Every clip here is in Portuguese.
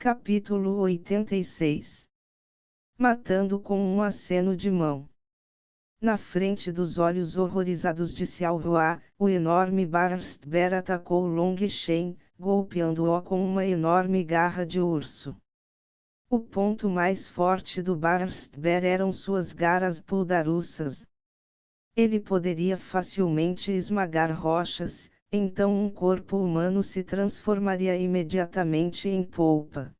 Capítulo 86. Matando com um aceno de mão. Na frente dos olhos horrorizados de Xiao Hua, o enorme Barstbear atacou Long Shen, golpeando-o com uma enorme garra de urso. O ponto mais forte do Barstbear eram suas garras puldaruças. Ele poderia facilmente esmagar rochas, então um corpo humano se transformaria imediatamente em polpa.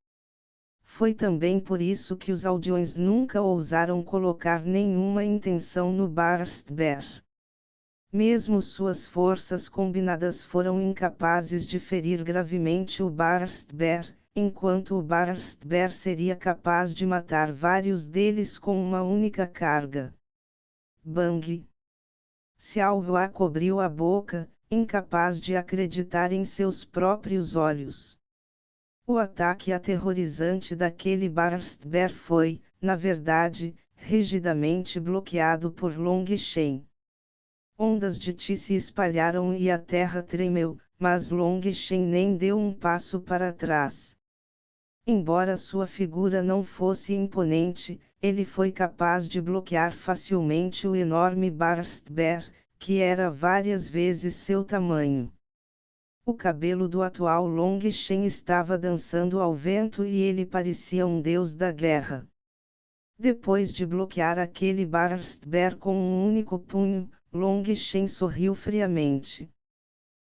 Foi também por isso que os aldeões nunca ousaram colocar nenhuma intenção no Barstbear. Mesmo suas forças combinadas foram incapazes de ferir gravemente o Barstbear, enquanto o Barstbear seria capaz de matar vários deles com uma única carga. Bang! Xiao Hua cobriu a boca, incapaz de acreditar em seus próprios olhos. O ataque aterrorizante daquele Barstbear foi, na verdade, rigidamente bloqueado por Long Shen. Ondas de Qi se espalharam e a terra tremeu, mas Long Shen nem deu um passo para trás. Embora sua figura não fosse imponente, ele foi capaz de bloquear facilmente o enorme Barstbear, que era várias vezes seu tamanho. O cabelo do atual Long Shen estava dançando ao vento e ele parecia um deus da guerra. Depois de bloquear aquele Barstbear com um único punho, Long Shen sorriu friamente.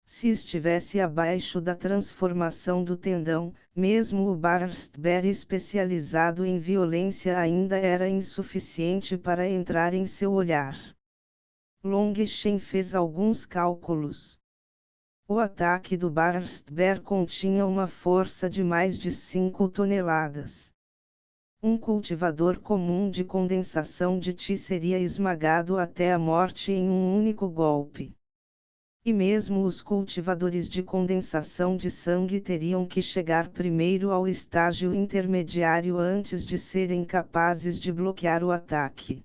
Se estivesse abaixo da transformação do tendão, mesmo o Barstbear especializado em violência ainda era insuficiente para entrar em seu olhar. Long Shen fez alguns cálculos. O ataque do Barstbear continha uma força de mais de 5 toneladas. Um cultivador comum de condensação de Qi seria esmagado até a morte em um único golpe. E mesmo os cultivadores de condensação de sangue teriam que chegar primeiro ao estágio intermediário antes de serem capazes de bloquear o ataque.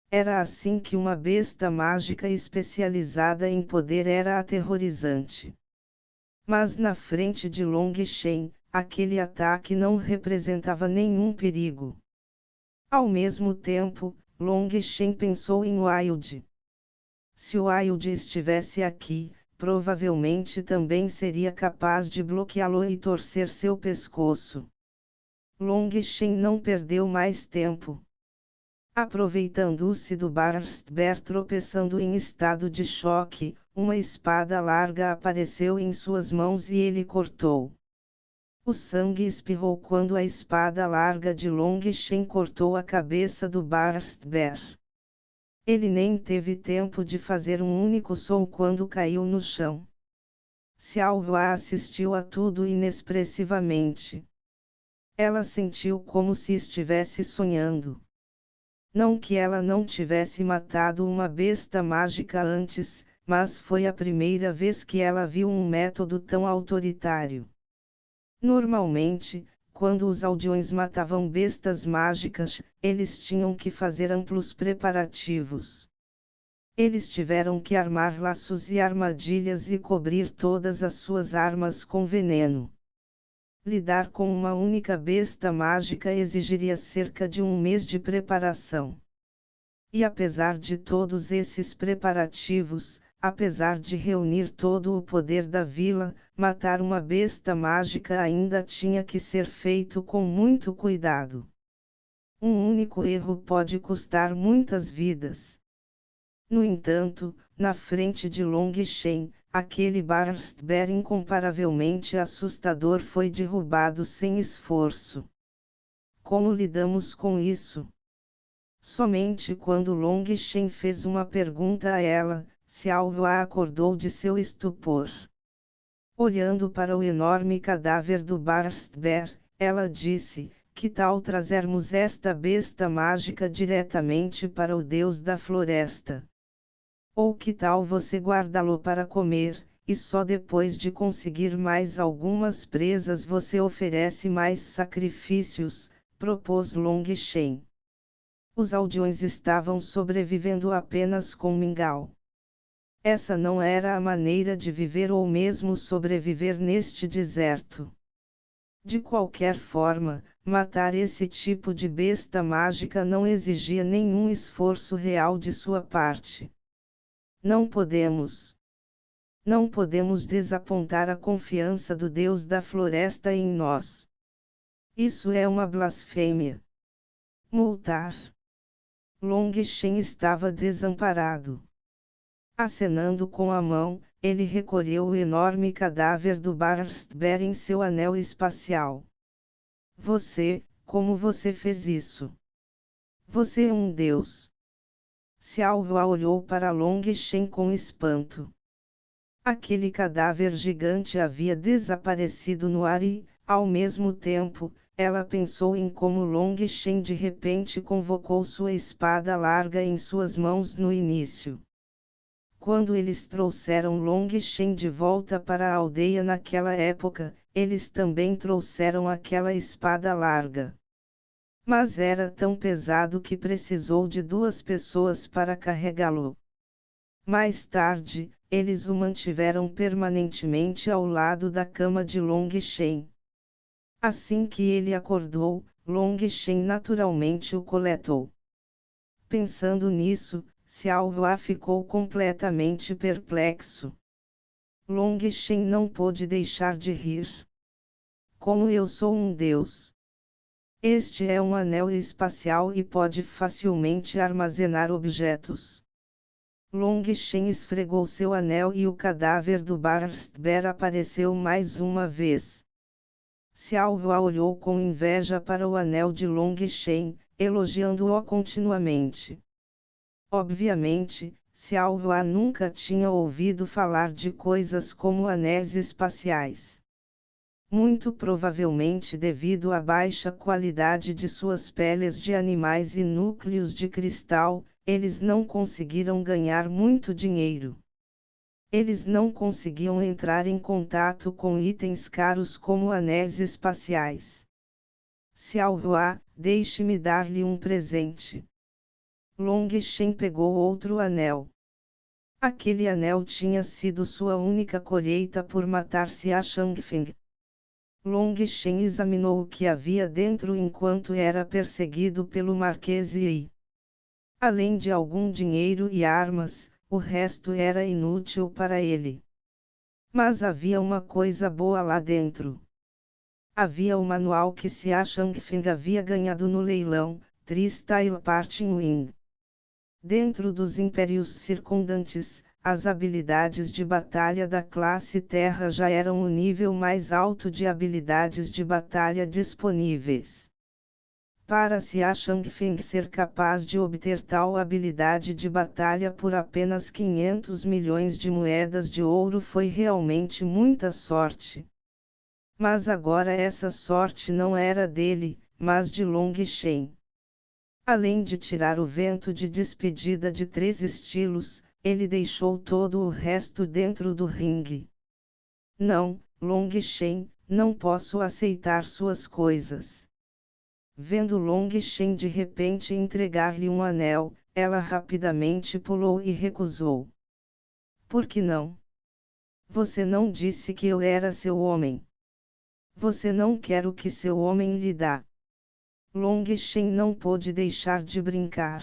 Era assim que uma besta mágica especializada em poder era aterrorizante. Mas na frente de Long Shen, aquele ataque não representava nenhum perigo. Ao mesmo tempo, Long Shen pensou em Wild. Se Wild estivesse aqui, provavelmente também seria capaz de bloqueá-lo e torcer seu pescoço. Long Shen não perdeu mais tempo. Aproveitando-se do Barstbear tropeçando em estado de choque, uma espada larga apareceu em suas mãos e ele cortou. O sangue espirrou quando a espada larga de Long Shen cortou a cabeça do Barstbear. Ele nem teve tempo de fazer um único som quando caiu no chão. Xiao Hua assistiu a tudo inexpressivamente. Ela sentiu como se estivesse sonhando. Não que ela não tivesse matado uma besta mágica antes, mas foi a primeira vez que ela viu um método tão autoritário. Normalmente, quando os aldeões matavam bestas mágicas, eles tinham que fazer amplos preparativos. Eles tiveram que armar laços e armadilhas e cobrir todas as suas armas com veneno. Lidar com uma única besta mágica exigiria cerca de um mês de preparação. E apesar de todos esses preparativos, apesar de reunir todo o poder da vila, matar uma besta mágica ainda tinha que ser feito com muito cuidado. Um único erro pode custar muitas vidas. No entanto, na frente de Long Shen, aquele Barstbear incomparavelmente assustador foi derrubado sem esforço. Como lidamos com isso? Somente quando Long Shen fez uma pergunta a ela, Xiao Hua acordou de seu estupor. Olhando para o enorme cadáver do Barstbear, ela disse: que tal trazermos esta besta mágica diretamente para o Deus da Floresta? Ou que tal você guardá-lo para comer, e só depois de conseguir mais algumas presas você oferece mais sacrifícios, propôs Long Shen. Os aldeões estavam sobrevivendo apenas com mingau. Essa não era a maneira de viver ou mesmo sobreviver neste deserto. De qualquer forma, matar esse tipo de besta mágica não exigia nenhum esforço real de sua parte. Não podemos. Não podemos desapontar a confiança do Deus da floresta em nós. Isso é uma blasfêmia. Multar. Long Shen estava desamparado. Acenando com a mão, ele recolheu o enorme cadáver do Barstbear em seu anel espacial. Como você fez isso? Você é um deus. Xiao Hua olhou para Long Shen com espanto. Aquele cadáver gigante havia desaparecido no ar e, ao mesmo tempo, ela pensou em como Long Shen de repente convocou sua espada larga em suas mãos no início. Quando eles trouxeram Long Shen de volta para a aldeia naquela época, eles também trouxeram aquela espada larga. Mas era tão pesado que precisou de 2 pessoas para carregá-lo. Mais tarde, eles o mantiveram permanentemente ao lado da cama de Long Shen. Assim que ele acordou, Long Shen naturalmente o coletou. Pensando nisso, Xiao Hua ficou completamente perplexo. Long Shen não pôde deixar de rir. Como eu sou um deus. Este é um anel espacial e pode facilmente armazenar objetos. Long Shen esfregou seu anel e o cadáver do Barstbear apareceu mais uma vez. Xiao Hua olhou com inveja para o anel de Long Shen, elogiando-o continuamente. Obviamente, Xiao Hua nunca tinha ouvido falar de coisas como anéis espaciais. Muito provavelmente devido à baixa qualidade de suas peles de animais e núcleos de cristal, eles não conseguiram ganhar muito dinheiro. Eles não conseguiam entrar em contato com itens caros como anéis espaciais. Xiao Hua, deixe-me dar-lhe um presente. Long Shen pegou outro anel. Aquele anel tinha sido sua única colheita por matar Xia Changfeng. Long Shen examinou o que havia dentro enquanto era perseguido pelo Marquês Yi. Além de algum dinheiro e armas, o resto era inútil para ele. Mas havia uma coisa boa lá dentro. Havia o manual que Xia Changfeng havia ganhado no leilão, Tri-Style Parting Wing. Dentro dos impérios circundantes, as habilidades de batalha da classe Terra já eram o nível mais alto de habilidades de batalha disponíveis. Para Xia Changfeng ser capaz de obter tal habilidade de batalha por apenas 500 milhões de moedas de ouro foi realmente muita sorte. Mas agora essa sorte não era dele, mas de Long Shen. Além de tirar o vento de despedida de 3 estilos, ele deixou todo o resto dentro do ringue. Não, Long Shen, não posso aceitar suas coisas. Vendo Long Shen de repente entregar-lhe um anel, ela rapidamente pulou e recusou. Por que não? Você não disse que eu era seu homem. Você não quer o que seu homem lhe dá. Long Shen não pôde deixar de brincar.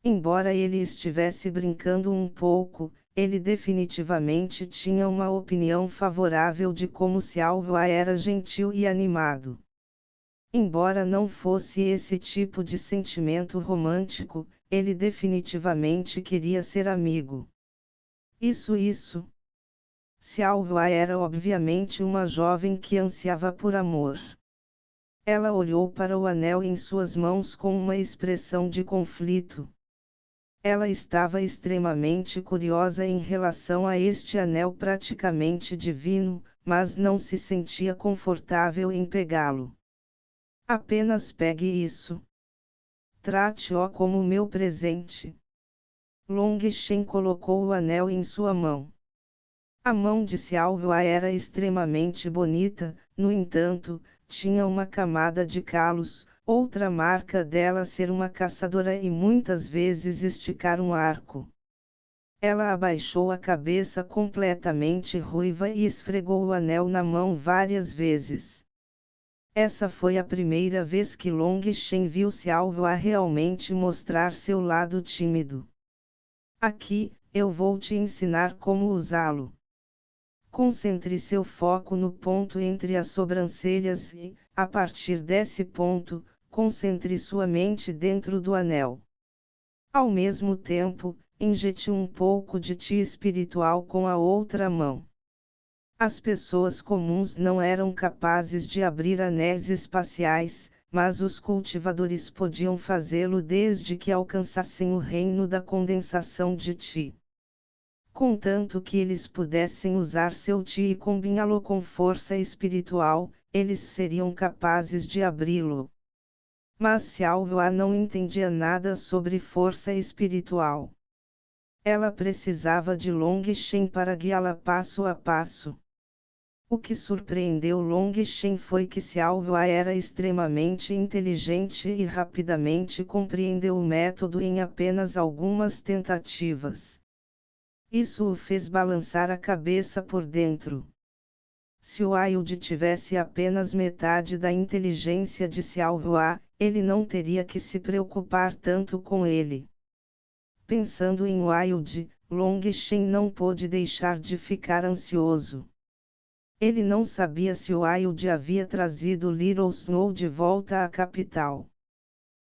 Embora ele estivesse brincando um pouco, ele definitivamente tinha uma opinião favorável de como Xiao Hua era gentil e animado. Embora não fosse esse tipo de sentimento romântico, ele definitivamente queria ser amigo. Isso. Xiao Hua era obviamente uma jovem que ansiava por amor. Ela olhou para o anel em suas mãos com uma expressão de conflito. Ela estava extremamente curiosa em relação a este anel praticamente divino, mas não se sentia confortável em pegá-lo. Apenas pegue isso. Trate-o como meu presente. Long Shen colocou o anel em sua mão. A mão de Xiao Hua era extremamente bonita, no entanto, tinha uma camada de calos, outra marca dela ser uma caçadora e muitas vezes esticar um arco. Ela abaixou a cabeça completamente ruiva e esfregou o anel na mão várias vezes. Essa foi a primeira vez que Long Shen viu Xiao Hua realmente mostrar seu lado tímido. Aqui, eu vou te ensinar como usá-lo. Concentre seu foco no ponto entre as sobrancelhas e, a partir desse ponto, concentre sua mente dentro do anel. Ao mesmo tempo, injete um pouco de Qi espiritual com a outra mão. As pessoas comuns não eram capazes de abrir anéis espaciais, mas os cultivadores podiam fazê-lo desde que alcançassem o reino da condensação de Qi. Contanto que eles pudessem usar seu Qi e combiná-lo com força espiritual, eles seriam capazes de abri-lo. Mas Xiao Hua não entendia nada sobre força espiritual. Ela precisava de Long Shen para guiá-la passo a passo. O que surpreendeu Long Shen foi que Xiao Hua era extremamente inteligente e rapidamente compreendeu o método em apenas algumas tentativas. Isso o fez balançar a cabeça por dentro. Se o Wilde tivesse apenas metade da inteligência de Xiao Hua, ele não teria que se preocupar tanto com ele. Pensando em Wilde, Long Shen não pôde deixar de ficar ansioso. Ele não sabia se o Wilde havia trazido Little Snow de volta à capital.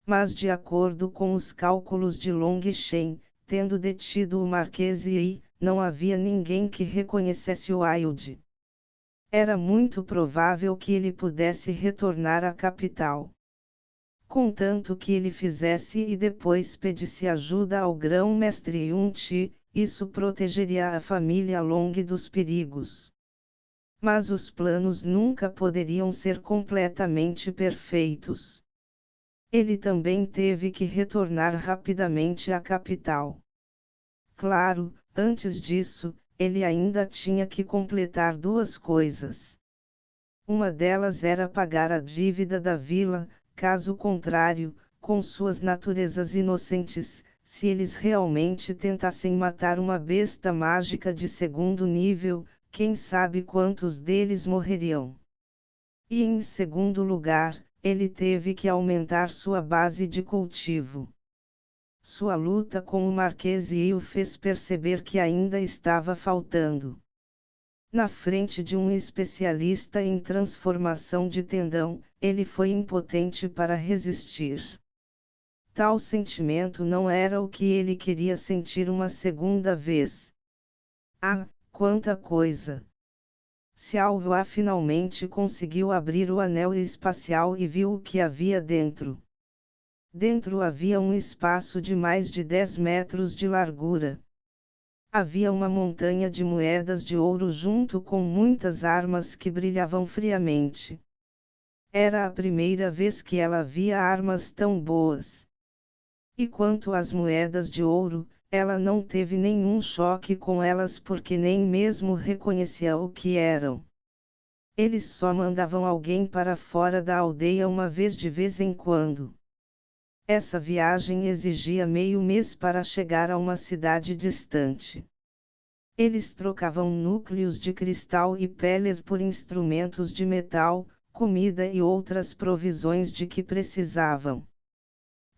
Mas de acordo com os cálculos de Long Shen, tendo detido o Marquês Yi, não havia ninguém que reconhecesse o Wilde. Era muito provável que ele pudesse retornar à capital. Contanto que ele fizesse e depois pedisse ajuda ao grão-mestre Yun-Ti, isso protegeria a família Long dos perigos. Mas os planos nunca poderiam ser completamente perfeitos. Ele também teve que retornar rapidamente à capital. Claro, antes disso, ele ainda tinha que completar duas coisas. Uma delas era pagar a dívida da vila, caso contrário, com suas naturezas inocentes, se eles realmente tentassem matar uma besta mágica de segundo nível, quem sabe quantos deles morreriam. E em segundo lugar, ele teve que aumentar sua base de cultivo. Sua luta com o Marquês Yi o fez perceber que ainda estava faltando. Na frente de um especialista em transformação de tendão, ele foi impotente para resistir. Tal sentimento não era o que ele queria sentir uma segunda vez. Ah, quanta coisa! Xiao Hua finalmente conseguiu abrir o anel espacial e viu o que havia dentro. Dentro havia um espaço de mais de 10 metros de largura. Havia uma montanha de moedas de ouro junto com muitas armas que brilhavam friamente. Era a primeira vez que ela via armas tão boas. E quanto às moedas de ouro, ela não teve nenhum choque com elas porque nem mesmo reconhecia o que eram. Eles só mandavam alguém para fora da aldeia uma vez de vez em quando. Essa viagem exigia meio mês para chegar a uma cidade distante. Eles trocavam núcleos de cristal e peles por instrumentos de metal, comida e outras provisões de que precisavam.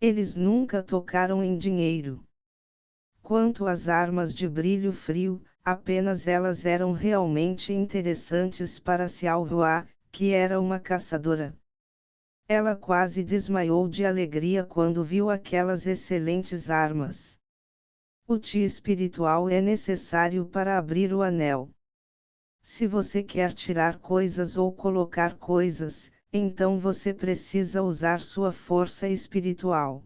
Eles nunca tocaram em dinheiro. Quanto às armas de brilho frio, apenas elas eram realmente interessantes para Xiao Hua, que era uma caçadora. Ela quase desmaiou de alegria quando viu aquelas excelentes armas. O Qi espiritual é necessário para abrir o anel. Se você quer tirar coisas ou colocar coisas, então você precisa usar sua força espiritual.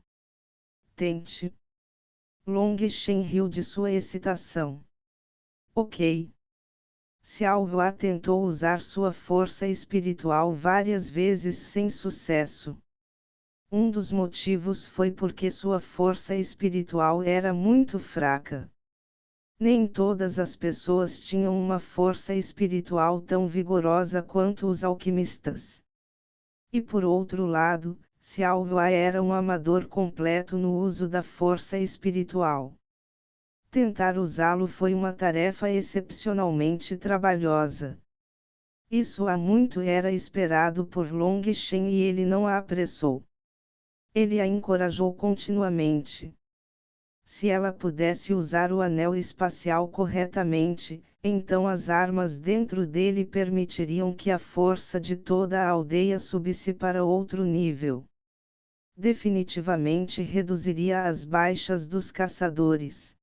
Tente. Long Shen riu de sua excitação. Ok. Xiao Hua tentou usar sua força espiritual várias vezes sem sucesso. Um dos motivos foi porque sua força espiritual era muito fraca. Nem todas as pessoas tinham uma força espiritual tão vigorosa quanto os alquimistas. E por outro lado, Xiao Hua era um amador completo no uso da força espiritual. Tentar usá-lo foi uma tarefa excepcionalmente trabalhosa. Isso há muito era esperado por Long Shen e ele não a apressou. Ele a encorajou continuamente. Se ela pudesse usar o anel espacial corretamente, então as armas dentro dele permitiriam que a força de toda a aldeia subisse para outro nível. Definitivamente reduziria as baixas dos caçadores.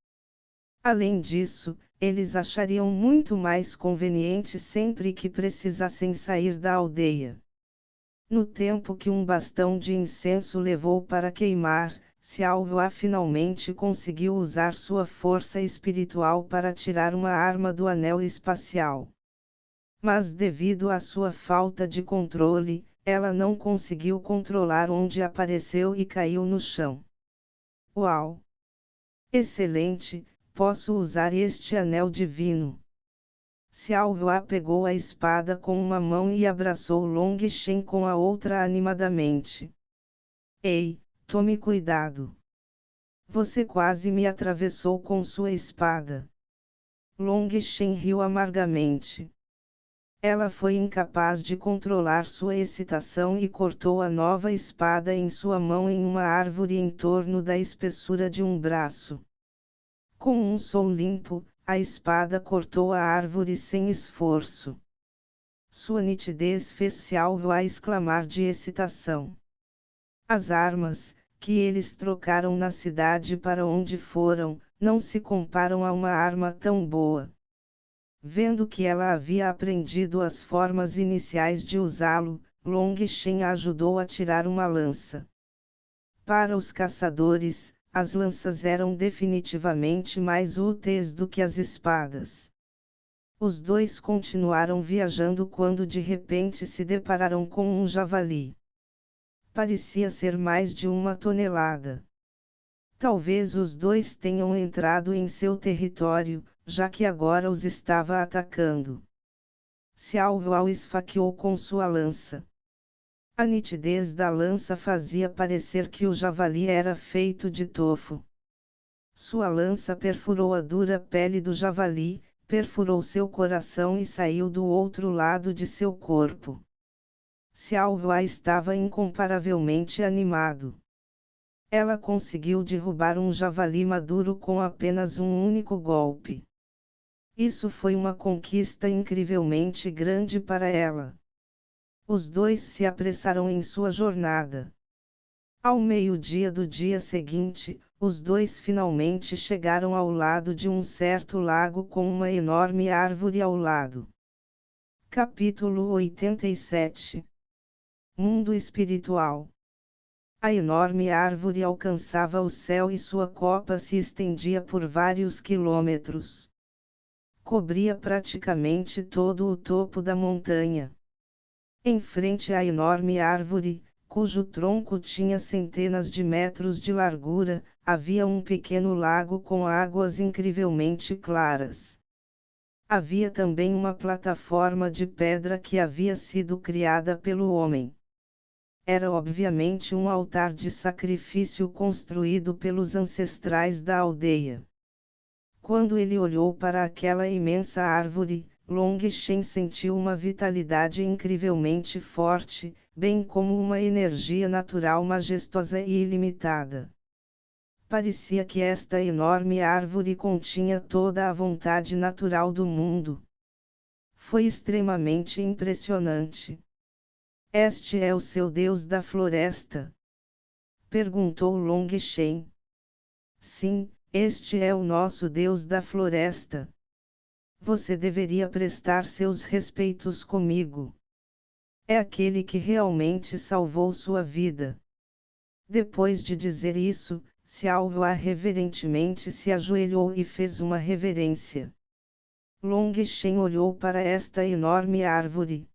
Além disso, eles achariam muito mais conveniente sempre que precisassem sair da aldeia. No tempo que um bastão de incenso levou para queimar, Xiao Hua finalmente conseguiu usar sua força espiritual para tirar uma arma do anel espacial. Mas devido à sua falta de controle, ela não conseguiu controlar onde apareceu e caiu no chão. Uau! Excelente, posso usar este anel divino. Xiao Hua pegou a espada com uma mão e abraçou Long Shen com a outra animadamente. Ei, tome cuidado! Você quase me atravessou com sua espada. Long Shen riu amargamente. Ela foi incapaz de controlar sua excitação e cortou a nova espada em sua mão em uma árvore em torno da espessura de um braço. Com um som limpo, a espada cortou a árvore sem esforço. Sua nitidez fez Xiao Hua exclamar de excitação. As armas, que eles trocaram na cidade para onde foram, não se comparam a uma arma tão boa. Vendo que ela havia aprendido as formas iniciais de usá-lo, Long Shen a ajudou a tirar uma lança. Para os caçadores, as lanças eram definitivamente mais úteis do que as espadas. Os dois continuaram viajando quando de repente se depararam com um javali. Parecia ser mais de 1 tonelada. Talvez os dois tenham entrado em seu território, já que agora os estava atacando. Xiao Hua o esfaqueou com sua lança. A nitidez da lança fazia parecer que o javali era feito de tofu. Sua lança perfurou a dura pele do javali, perfurou seu coração e saiu do outro lado de seu corpo. Xiao Hua estava incomparavelmente animado. Ela conseguiu derrubar um javali maduro com apenas um único golpe. Isso foi uma conquista incrivelmente grande para ela. Os dois se apressaram em sua jornada. Ao meio-dia do dia seguinte, os dois finalmente chegaram ao lado de um certo lago com uma enorme árvore ao lado. Capítulo 87 Mundo Espiritual. A enorme árvore alcançava o céu e sua copa se estendia por vários quilômetros. Cobria praticamente todo o topo da montanha. Em frente à enorme árvore, cujo tronco tinha centenas de metros de largura, havia um pequeno lago com águas incrivelmente claras. Havia também uma plataforma de pedra que havia sido criada pelo homem. Era obviamente um altar de sacrifício construído pelos ancestrais da aldeia. Quando ele olhou para aquela imensa árvore, Long Shen sentiu uma vitalidade incrivelmente forte, bem como uma energia natural majestosa e ilimitada. Parecia que esta enorme árvore continha toda a vontade natural do mundo. Foi extremamente impressionante. Este é o seu Deus da floresta? Perguntou Long Shen. Sim, este é o nosso Deus da floresta. Você deveria prestar seus respeitos comigo. É aquele que realmente salvou sua vida. Depois de dizer isso, Xiao Hua reverentemente se ajoelhou e fez uma reverência. Long Shen olhou para esta enorme árvore.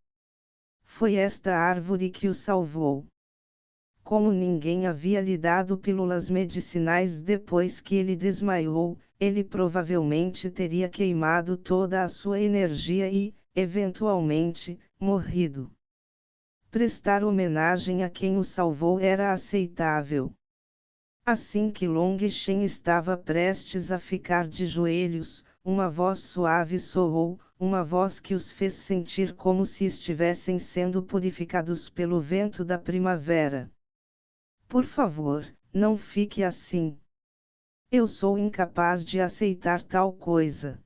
Foi esta árvore que o salvou. Como ninguém havia lhe dado pílulas medicinais depois que ele desmaiou, ele provavelmente teria queimado toda a sua energia e, eventualmente, morrido. Prestar homenagem a quem o salvou era aceitável. Assim que Long Shen estava prestes a ficar de joelhos, uma voz suave soou: uma voz que os fez sentir como se estivessem sendo purificados pelo vento da primavera. Por favor, não fique assim. Eu sou incapaz de aceitar tal coisa.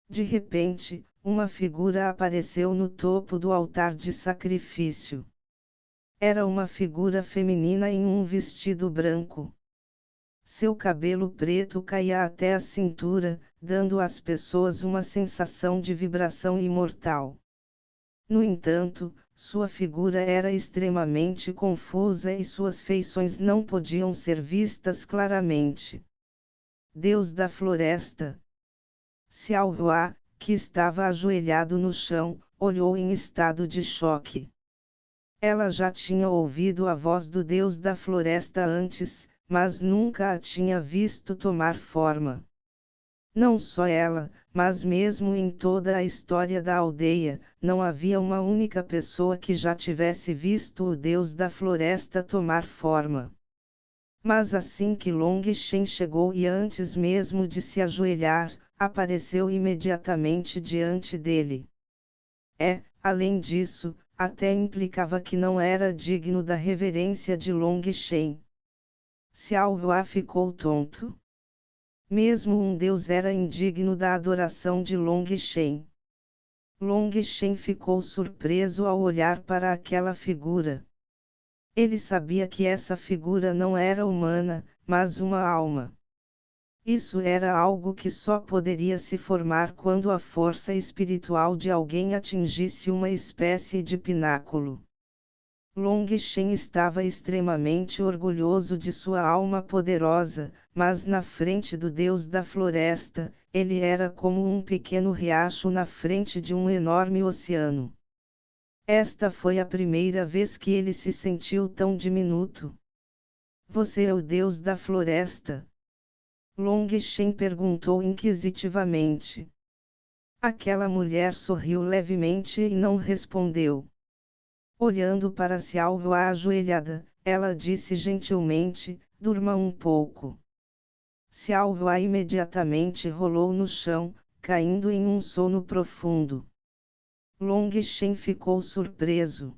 De repente, uma figura apareceu no topo do altar de sacrifício. Era uma figura feminina em um vestido branco. Seu cabelo preto caía até a cintura, dando às pessoas uma sensação de vibração imortal. No entanto, sua figura era extremamente confusa e suas feições não podiam ser vistas claramente. Deus da floresta. Xiao Hua, que estava ajoelhado no chão, olhou em estado de choque. Ela já tinha ouvido a voz do Deus da floresta antes, mas nunca a tinha visto tomar forma. Não só ela, mas mesmo em toda a história da aldeia, não havia uma única pessoa que já tivesse visto o Deus da floresta tomar forma. Mas assim que Long Shen chegou e antes mesmo de se ajoelhar, apareceu imediatamente diante dele. Além disso, até implicava que não era digno da reverência de Long Shen. Xiao Hua ficou tonto. Mesmo um deus era indigno da adoração de Long Shen. Long Shen ficou surpreso ao olhar para aquela figura. Ele sabia que essa figura não era humana, mas uma alma. Isso era algo que só poderia se formar quando a força espiritual de alguém atingisse uma espécie de pináculo. Long Shen estava extremamente orgulhoso de sua alma poderosa, mas na frente do Deus da floresta, ele era como um pequeno riacho na frente de um enorme oceano. Esta foi a primeira vez que ele se sentiu tão diminuto. Você é o Deus da floresta? Long Shen perguntou inquisitivamente. Aquela mulher sorriu levemente e não respondeu. Olhando para Xiao Hua ajoelhada, ela disse gentilmente, durma um pouco. Xiao Hua imediatamente rolou no chão, caindo em um sono profundo. Long Shen ficou surpreso.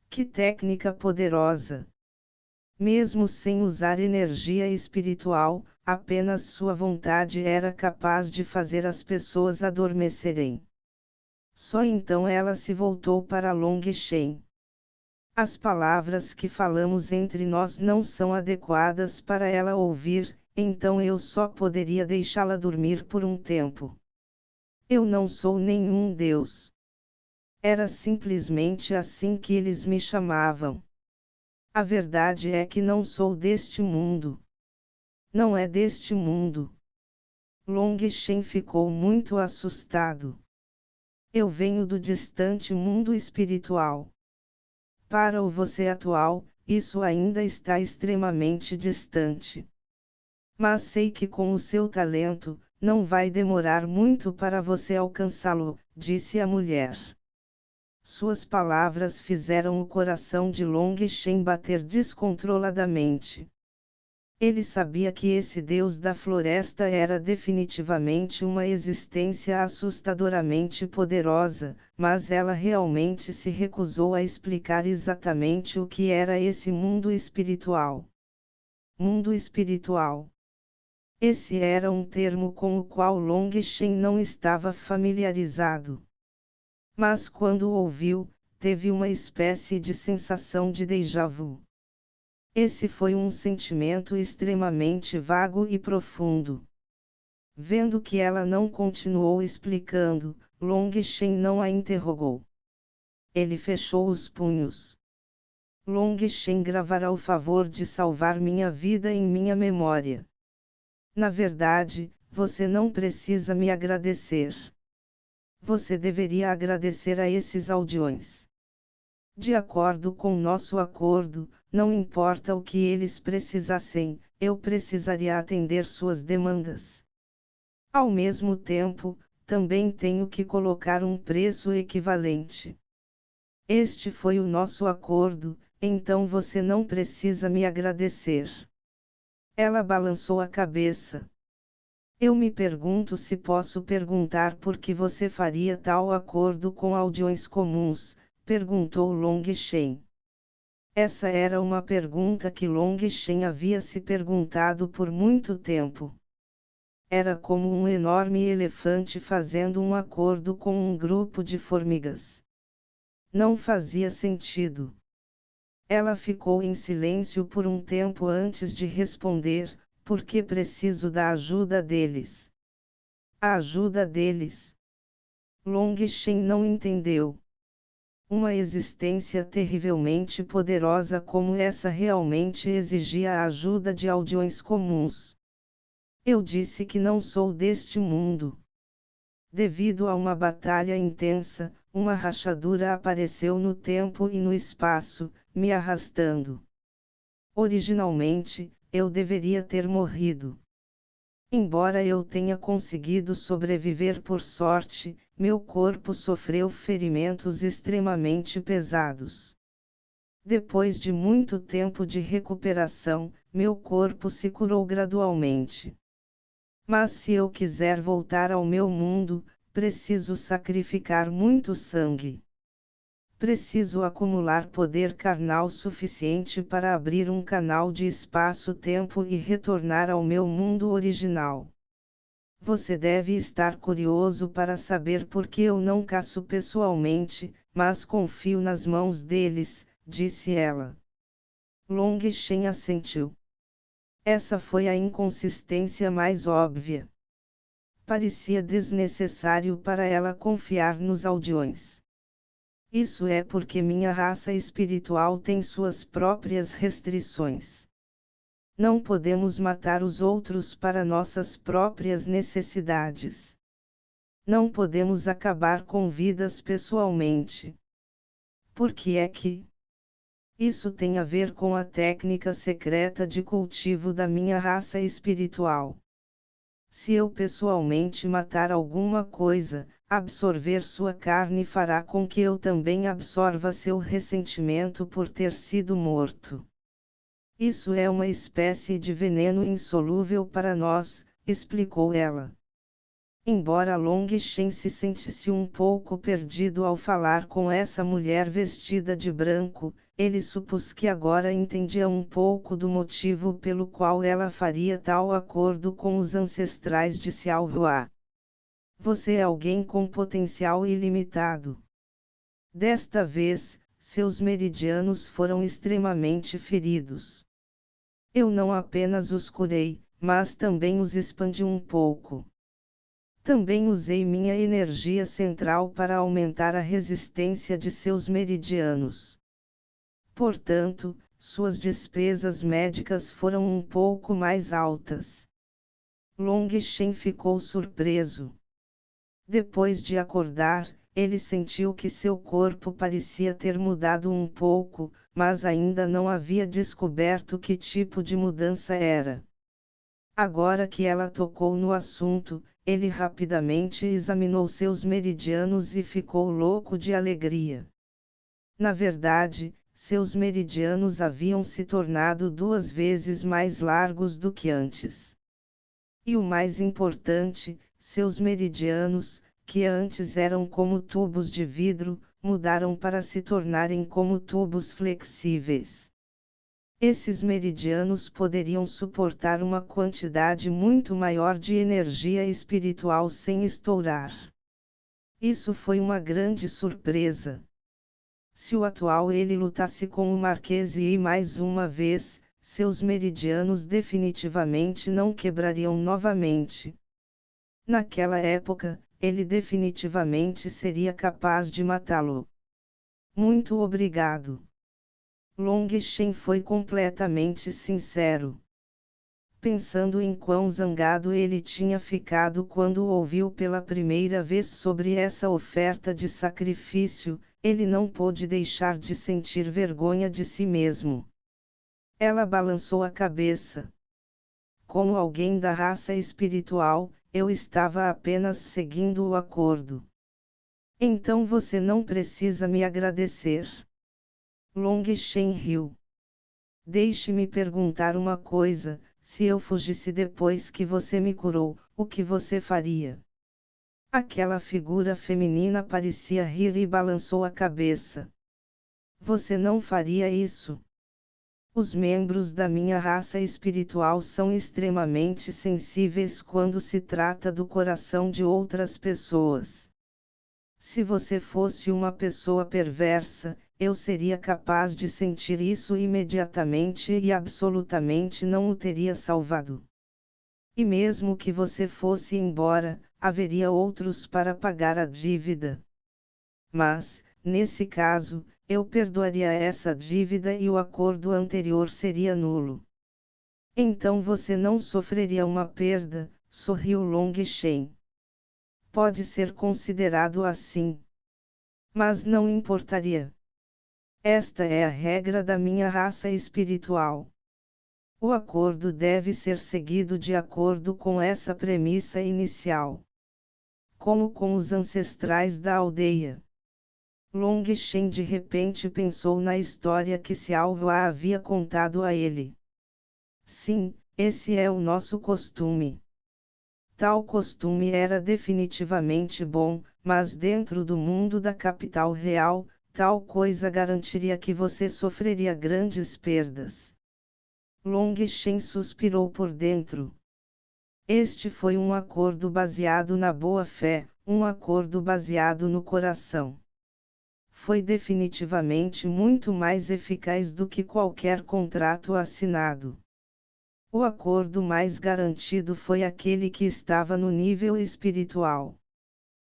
Que técnica poderosa! Mesmo sem usar energia espiritual, apenas sua vontade era capaz de fazer as pessoas adormecerem. Só então ela se voltou para Long Shen. As palavras que falamos entre nós não são adequadas para ela ouvir, então eu só poderia deixá-la dormir por um tempo. Eu não sou nenhum deus. Era simplesmente assim que eles me chamavam. A verdade é que não sou deste mundo. Não é deste mundo. Long Shen ficou muito assustado. Eu venho do distante mundo espiritual. Para o você atual, isso ainda está extremamente distante. Mas sei que com o seu talento, não vai demorar muito para você alcançá-lo, disse a mulher. Suas palavras fizeram o coração de Long Shen bater descontroladamente. Ele sabia que esse deus da floresta era definitivamente uma existência assustadoramente poderosa, mas ela realmente se recusou a explicar exatamente o que era esse mundo espiritual. Mundo espiritual. Esse era um termo com o qual Long Shen não estava familiarizado. Mas quando o ouviu, teve uma espécie de sensação de déjà vu. Esse foi um sentimento extremamente vago e profundo. Vendo que ela não continuou explicando, Long Shen não a interrogou. Ele fechou os punhos. Long Shen gravará o favor de salvar minha vida em minha memória. Na verdade, você não precisa me agradecer. Você deveria agradecer a esses aldeões. De acordo com nosso acordo, não importa o que eles precisassem, eu precisaria atender suas demandas. Ao mesmo tempo, também tenho que colocar um preço equivalente. Este foi o nosso acordo, então você não precisa me agradecer. Ela balançou a cabeça. Eu me pergunto se posso perguntar por que você faria tal acordo com Aldeões comuns, perguntou Long Shen. Essa era uma pergunta que Long Shen havia se perguntado por muito tempo. Era como um enorme elefante fazendo um acordo com um grupo de formigas. Não fazia sentido. Ela ficou em silêncio por um tempo antes de responder, porque preciso da ajuda deles. A ajuda deles. Long Shen não entendeu. Uma existência terrivelmente poderosa como essa realmente exigia a ajuda de aldeões comuns. Eu disse que não sou deste mundo. Devido a uma batalha intensa, uma rachadura apareceu no tempo e no espaço, me arrastando. Originalmente, eu deveria ter morrido. Embora eu tenha conseguido sobreviver por sorte, meu corpo sofreu ferimentos extremamente pesados. Depois de muito tempo de recuperação, meu corpo se curou gradualmente. Mas se eu quiser voltar ao meu mundo, preciso sacrificar muito sangue. Preciso acumular poder carnal suficiente para abrir um canal de espaço-tempo e retornar ao meu mundo original. Você deve estar curioso para saber por que eu não caço pessoalmente, mas confio nas mãos deles, disse ela. Long Shen assentiu. Essa foi a inconsistência mais óbvia. Parecia desnecessário para ela confiar nos aldeões. Isso é porque minha raça espiritual tem suas próprias restrições. Não podemos matar os outros para nossas próprias necessidades. Não podemos acabar com vidas pessoalmente. Por que é que? Isso tem a ver com a técnica secreta de cultivo da minha raça espiritual. Se eu pessoalmente matar alguma coisa, absorver sua carne fará com que eu também absorva seu ressentimento por ter sido morto. Isso é uma espécie de veneno insolúvel para nós, explicou ela. Embora Long Shen se sentisse um pouco perdido ao falar com essa mulher vestida de branco, ele supôs que agora entendia um pouco do motivo pelo qual ela faria tal acordo com os ancestrais de Xiao Hua. Você é alguém com potencial ilimitado. Desta vez, seus meridianos foram extremamente feridos. Eu não apenas os curei, mas também os expandi um pouco. Também usei minha energia central para aumentar a resistência de seus meridianos. Portanto, suas despesas médicas foram um pouco mais altas. Long Shen ficou surpreso. Depois de acordar, ele sentiu que seu corpo parecia ter mudado um pouco, mas ainda não havia descoberto que tipo de mudança era. Agora que ela tocou no assunto, ele rapidamente examinou seus meridianos e ficou louco de alegria. Na verdade, seus meridianos haviam se tornado 2 vezes mais largos do que antes. E o mais importante, seus meridianos, que antes eram como tubos de vidro, mudaram para se tornarem como tubos flexíveis. Esses meridianos poderiam suportar uma quantidade muito maior de energia espiritual sem estourar. Isso foi uma grande surpresa. Se o atual ele lutasse com o Marquês e mais uma vez, seus meridianos definitivamente não quebrariam novamente. Naquela época, ele definitivamente seria capaz de matá-lo. Muito obrigado. Long Shen foi completamente sincero. Pensando em quão zangado ele tinha ficado quando ouviu pela primeira vez sobre essa oferta de sacrifício, ele não pôde deixar de sentir vergonha de si mesmo. Ela balançou a cabeça. Como alguém da raça espiritual, eu estava apenas seguindo o acordo. Então você não precisa me agradecer. Long Shen riu. Deixe-me perguntar uma coisa, se eu fugisse depois que você me curou, o que você faria? Aquela figura feminina parecia rir e balançou a cabeça. Você não faria isso. Os membros da minha raça espiritual são extremamente sensíveis quando se trata do coração de outras pessoas. Se você fosse uma pessoa perversa, eu seria capaz de sentir isso imediatamente e absolutamente não o teria salvado. E mesmo que você fosse embora, haveria outros para pagar a dívida. Mas, nesse caso, eu perdoaria essa dívida e o acordo anterior seria nulo. Então você não sofreria uma perda, sorriu Long Shen. Pode ser considerado assim. Mas não importaria. Esta é a regra da minha raça espiritual. O acordo deve ser seguido de acordo com essa premissa inicial. Como com os ancestrais da aldeia. Long Shen de repente pensou na história que Xiao Hua havia contado a ele. Sim, esse é o nosso costume. Tal costume era definitivamente bom, mas dentro do mundo da capital real, tal coisa garantiria que você sofreria grandes perdas. Long Shen suspirou por dentro. Este foi um acordo baseado na boa-fé, um acordo baseado no coração. Foi definitivamente muito mais eficaz do que qualquer contrato assinado. O acordo mais garantido foi aquele que estava no nível espiritual.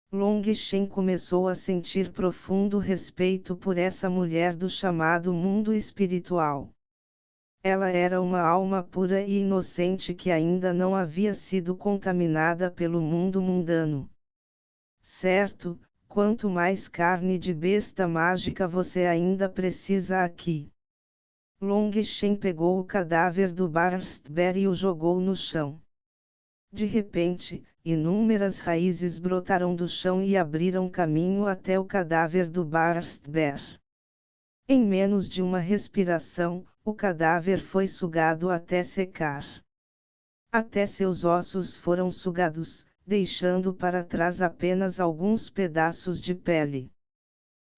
Long Shen começou a sentir profundo respeito por essa mulher do chamado mundo espiritual. Ela era uma alma pura e inocente que ainda não havia sido contaminada pelo mundo mundano. Certo, quanto mais carne de besta mágica você ainda precisa aqui. Long Shen pegou o cadáver do Barstbear e o jogou no chão. De repente, inúmeras raízes brotaram do chão e abriram caminho até o cadáver do Barstbear. Em menos de uma respiração, o cadáver foi sugado até secar. Até seus ossos foram sugados, deixando para trás apenas alguns pedaços de pele.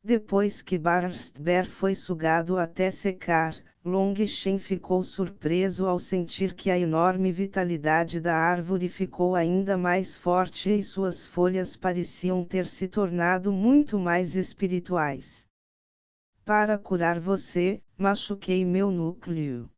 Depois que Barstbear foi sugado até secar, Long Shen ficou surpreso ao sentir que a enorme vitalidade da árvore ficou ainda mais forte e suas folhas pareciam ter se tornado muito mais espirituais. Para curar você, machuquei meu núcleo.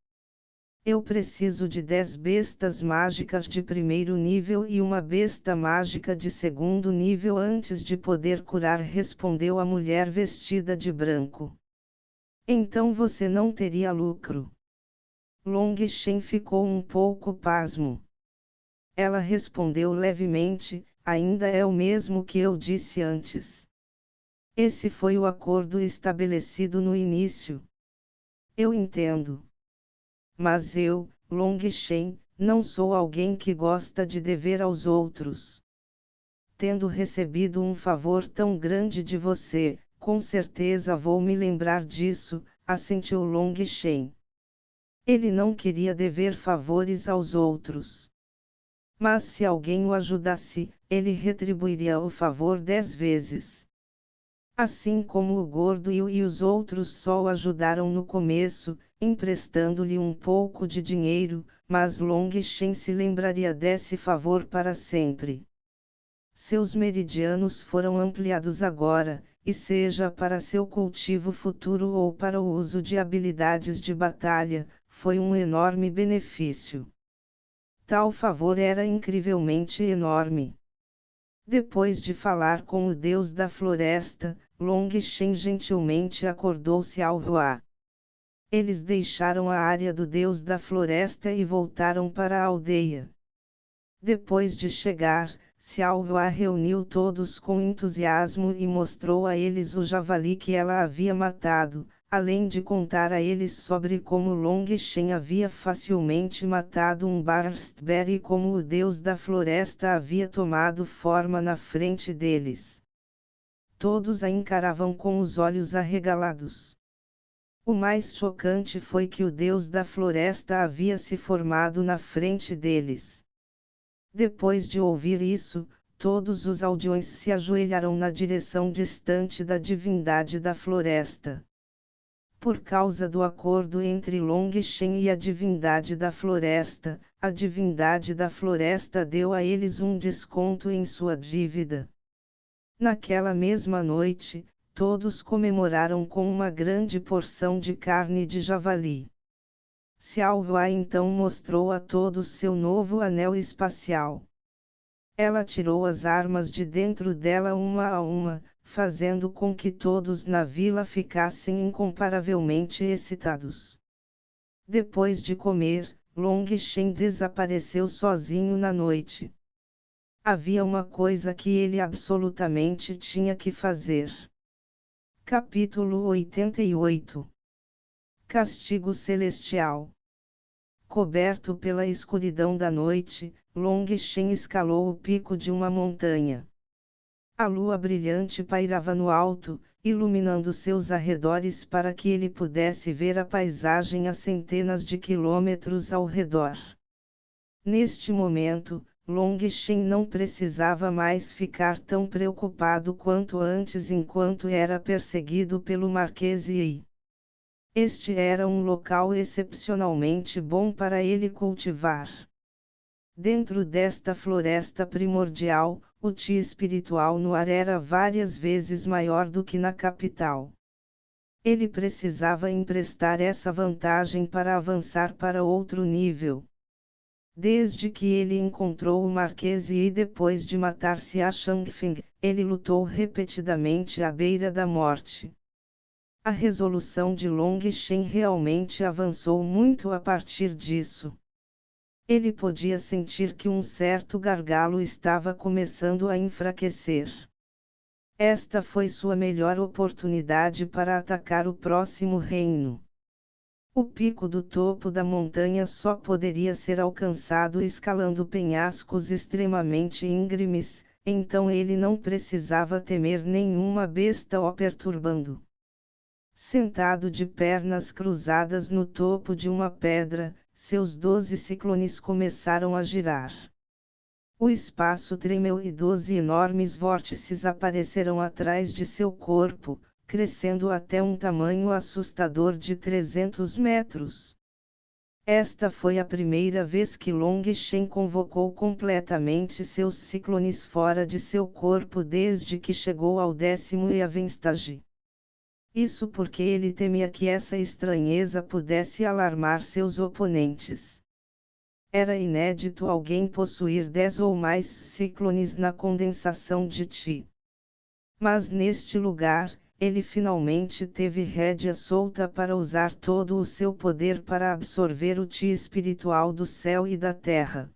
Eu preciso de 10 bestas mágicas de primeiro nível e uma besta mágica de segundo nível antes de poder curar, respondeu a mulher vestida de branco. Então você não teria lucro. Long Shen ficou um pouco pasmo. Ela respondeu levemente, ainda é o mesmo que eu disse antes. Esse foi o acordo estabelecido no início. Eu entendo. Mas eu, Long Shen, não sou alguém que gosta de dever aos outros. Tendo recebido um favor tão grande de você, com certeza vou me lembrar disso, assentiu Long Shen. Ele não queria dever favores aos outros. Mas se alguém o ajudasse, ele retribuiria o favor 10 vezes. Assim como o gordo e os outros só o ajudaram no começo, emprestando-lhe um pouco de dinheiro, mas Long Shen se lembraria desse favor para sempre. Seus meridianos foram ampliados agora, e seja para seu cultivo futuro ou para o uso de habilidades de batalha, foi um enorme benefício. Tal favor era incrivelmente enorme. Depois de falar com o deus da floresta, Long Shen gentilmente acordou Xiao Hua. Eles deixaram a área do deus da floresta e voltaram para a aldeia. Depois de chegar, Xiao Hua reuniu todos com entusiasmo e mostrou a eles o javali que ela havia matado, além de contar a eles sobre como Long Shen havia facilmente matado um Barstbear e como o deus da floresta havia tomado forma na frente deles. Todos a encaravam com os olhos arregalados. O mais chocante foi que o deus da floresta havia se formado na frente deles. Depois de ouvir isso, todos os aldeões se ajoelharam na direção distante da divindade da floresta. Por causa do acordo entre Long Shen e a divindade da floresta, a divindade da floresta deu a eles um desconto em sua dívida. Naquela mesma noite, todos comemoraram com uma grande porção de carne de javali. Xiao Huai então mostrou a todos seu novo anel espacial. Ela tirou as armas de dentro dela uma a uma, fazendo com que todos na vila ficassem incomparavelmente excitados. Depois de comer, Long Shen desapareceu sozinho na noite. Havia uma coisa que ele absolutamente tinha que fazer. Capítulo 88. Castigo Celestial. Coberto pela escuridão da noite, Long Shen escalou o pico de uma montanha. A lua brilhante pairava no alto, iluminando seus arredores para que ele pudesse ver a paisagem a centenas de quilômetros ao redor. Neste momento, Long Shen não precisava mais ficar tão preocupado quanto antes enquanto era perseguido pelo Marquês Yi. Este era um local excepcionalmente bom para ele cultivar. Dentro desta floresta primordial, o Qi espiritual no ar era várias vezes maior do que na capital. Ele precisava emprestar essa vantagem para avançar para outro nível. Desde que ele encontrou o Marquês Yi depois de matar Xia Shangfeng, ele lutou repetidamente à beira da morte. A resolução de Long Shen realmente avançou muito a partir disso. Ele podia sentir que um certo gargalo estava começando a enfraquecer. Esta foi sua melhor oportunidade para atacar o próximo reino. O pico do topo da montanha só poderia ser alcançado escalando penhascos extremamente íngremes, então ele não precisava temer nenhuma besta o perturbando. Sentado de pernas cruzadas no topo de uma pedra, seus 12 ciclones começaram a girar. O espaço tremeu e 12 enormes vórtices apareceram atrás de seu corpo, crescendo até um tamanho assustador de 300 metros. Esta foi a primeira vez que Long Shen convocou completamente seus ciclones fora de seu corpo desde que chegou ao 10º stage. Isso porque ele temia que essa estranheza pudesse alarmar seus oponentes. Era inédito alguém possuir 10 ou mais ciclones na condensação de Qi. Mas neste lugar, ele finalmente teve rédea solta para usar todo o seu poder para absorver o Qi espiritual do céu e da terra.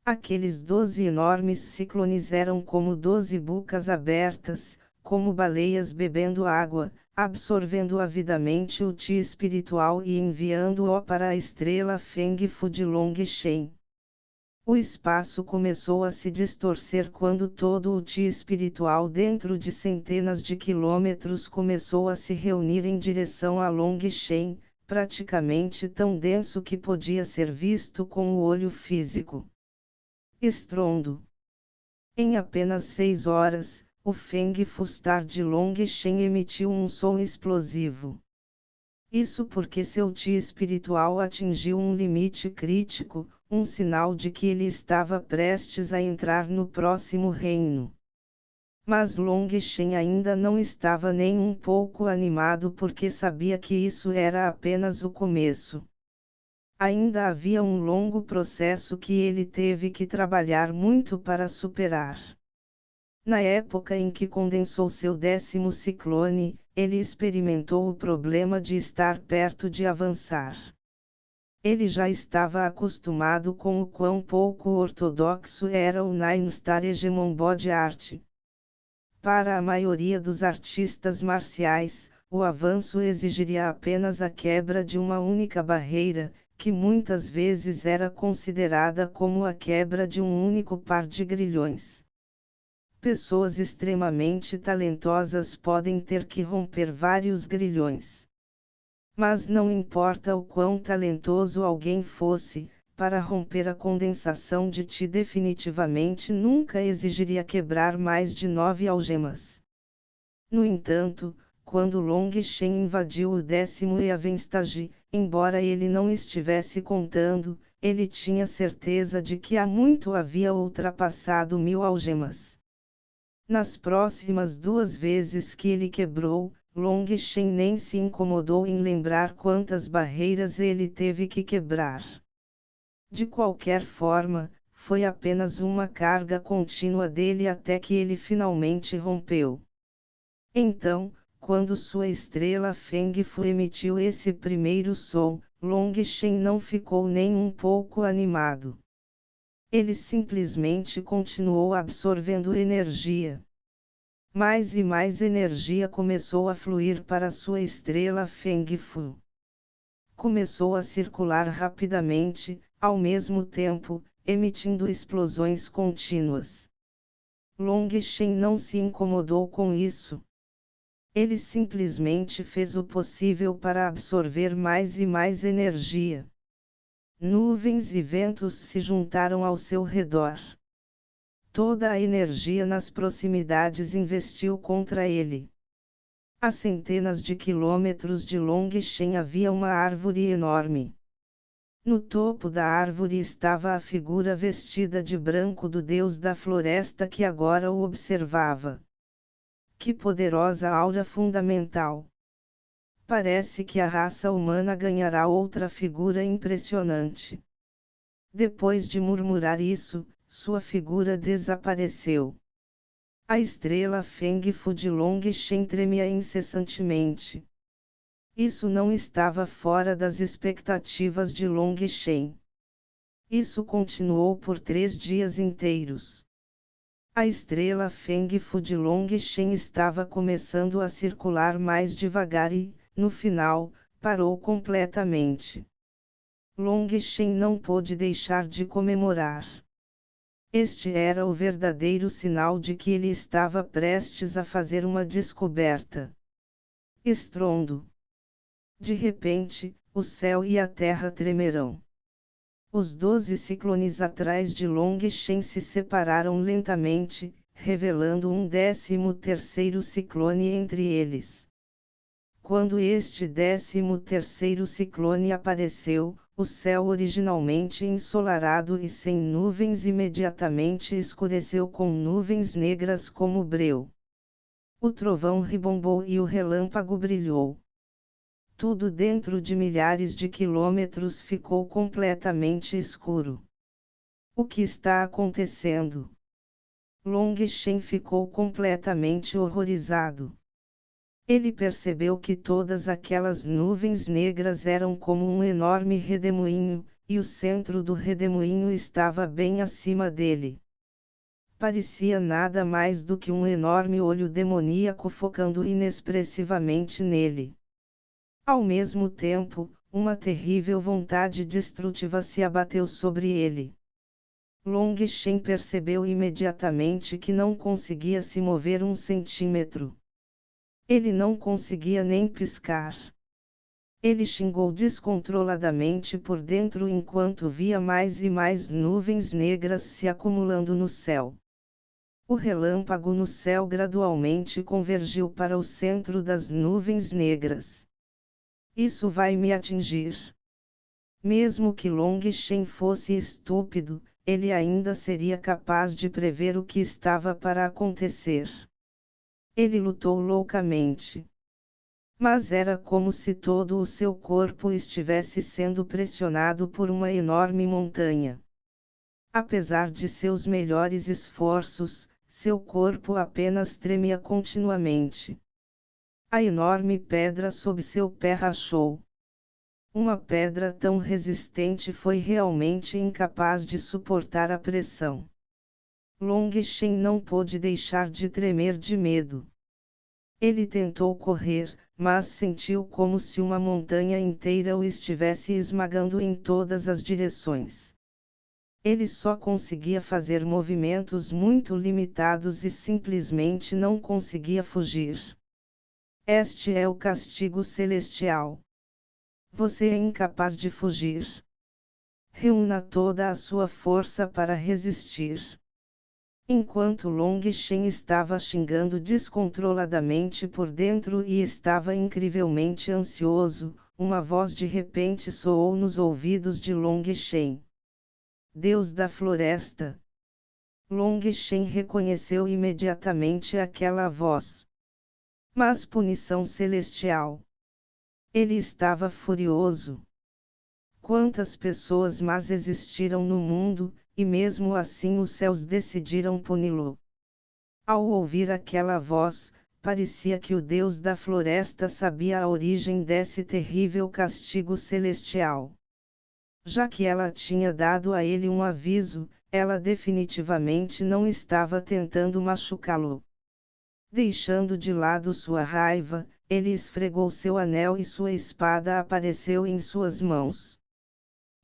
Aqueles 12 enormes ciclones eram como 12 bocas abertas, como baleias bebendo água, absorvendo avidamente o Qi espiritual e enviando-o para a estrela Feng Fu de Long Shen. O espaço começou a se distorcer quando todo o Qi espiritual dentro de centenas de quilômetros começou a se reunir em direção a Long Shen, praticamente tão denso que podia ser visto com o olho físico. Estrondo. Em apenas 6 horas, o Feng Fu Star de Long Shen emitiu um som explosivo. Isso porque seu Qi espiritual atingiu um limite crítico, um sinal de que ele estava prestes a entrar no próximo reino. Mas Long Shen ainda não estava nem um pouco animado porque sabia que isso era apenas o começo. Ainda havia um longo processo que ele teve que trabalhar muito para superar. Na época em que condensou seu 10º ciclone, ele experimentou o problema de estar perto de avançar. Ele já estava acostumado com o quão pouco ortodoxo era o Nine Star Hegemon Body Art. Para a maioria dos artistas marciais, o avanço exigiria apenas a quebra de uma única barreira, que muitas vezes era considerada como a quebra de um único par de grilhões. Pessoas extremamente talentosas podem ter que romper vários grilhões. Mas não importa o quão talentoso alguém fosse, para romper a condensação de Ti definitivamente nunca exigiria quebrar mais de 9 algemas. No entanto, quando Long Shen invadiu o 10º Eavenstage, embora ele não estivesse contando, ele tinha certeza de que há muito havia ultrapassado 1000 algemas. Nas próximas 2 vezes que ele quebrou, Long Shen nem se incomodou em lembrar quantas barreiras ele teve que quebrar. De qualquer forma, foi apenas uma carga contínua dele até que ele finalmente rompeu. Então, quando sua estrela Feng Fu emitiu esse primeiro som, Long Shen não ficou nem um pouco animado. Ele simplesmente continuou absorvendo energia. Mais e mais energia começou a fluir para sua estrela Feng Fu. Começou a circular rapidamente, ao mesmo tempo, emitindo explosões contínuas. Long Shen não se incomodou com isso. Ele simplesmente fez o possível para absorver mais e mais energia. Nuvens e ventos se juntaram ao seu redor. Toda a energia nas proximidades investiu contra ele. A centenas de quilômetros de Long Shen havia uma árvore enorme. No topo da árvore estava a figura vestida de branco do deus da floresta que agora o observava. Que poderosa aura fundamental! Parece que a raça humana ganhará outra figura impressionante. Depois de murmurar isso, sua figura desapareceu. A estrela Feng Fu de Long Shen tremia incessantemente. Isso não estava fora das expectativas de Long Shen. Isso continuou por 3 dias inteiros. A estrela Feng Fu de Long Shen estava começando a circular mais devagar e, no final, parou completamente. Long Shen não pôde deixar de comemorar. Este era o verdadeiro sinal de que ele estava prestes a fazer uma descoberta. Estrondo. De repente, o céu e a terra tremerão. Os 12 ciclones atrás de Long Shen se separaram lentamente, revelando um 13º ciclone entre eles. Quando este 13º ciclone apareceu, o céu originalmente ensolarado e sem nuvens imediatamente escureceu com nuvens negras como breu. O trovão ribombou e o relâmpago brilhou. Tudo dentro de milhares de quilômetros ficou completamente escuro. O que está acontecendo? Long Shen ficou completamente horrorizado. Ele percebeu que todas aquelas nuvens negras eram como um enorme redemoinho, e o centro do redemoinho estava bem acima dele. Parecia nada mais do que um enorme olho demoníaco focando inexpressivamente nele. Ao mesmo tempo, uma terrível vontade destrutiva se abateu sobre ele. Long Shen percebeu imediatamente que não conseguia se mover 1 centímetro. Ele não conseguia nem piscar. Ele xingou descontroladamente por dentro enquanto via mais e mais nuvens negras se acumulando no céu. O relâmpago no céu gradualmente convergiu para o centro das nuvens negras. Isso vai me atingir. Mesmo que Long Shen fosse estúpido, ele ainda seria capaz de prever o que estava para acontecer. Ele lutou loucamente. Mas era como se todo o seu corpo estivesse sendo pressionado por uma enorme montanha. Apesar de seus melhores esforços, seu corpo apenas tremia continuamente. A enorme pedra sob seu pé rachou. Uma pedra tão resistente foi realmente incapaz de suportar a pressão. Long Shen não pôde deixar de tremer de medo. Ele tentou correr, mas sentiu como se uma montanha inteira o estivesse esmagando em todas as direções. Ele só conseguia fazer movimentos muito limitados e simplesmente não conseguia fugir. Este é o castigo celestial. Você é incapaz de fugir. reúna toda a sua força para resistir. Enquanto Long Shen estava xingando descontroladamente por dentro e estava incrivelmente ansioso, uma voz de repente soou nos ouvidos de Long Shen. Deus da floresta. Long Shen reconheceu imediatamente aquela voz. Mas punição celestial. Ele estava furioso. Quantas pessoas más existiram no mundo, e mesmo assim os céus decidiram puni-lo. Ao ouvir aquela voz, parecia que o Deus da floresta sabia a origem desse terrível castigo celestial. Já que ela tinha dado a ele um aviso, ela definitivamente não estava tentando machucá-lo. Deixando de lado sua raiva, ele esfregou seu anel e sua espada apareceu em suas mãos.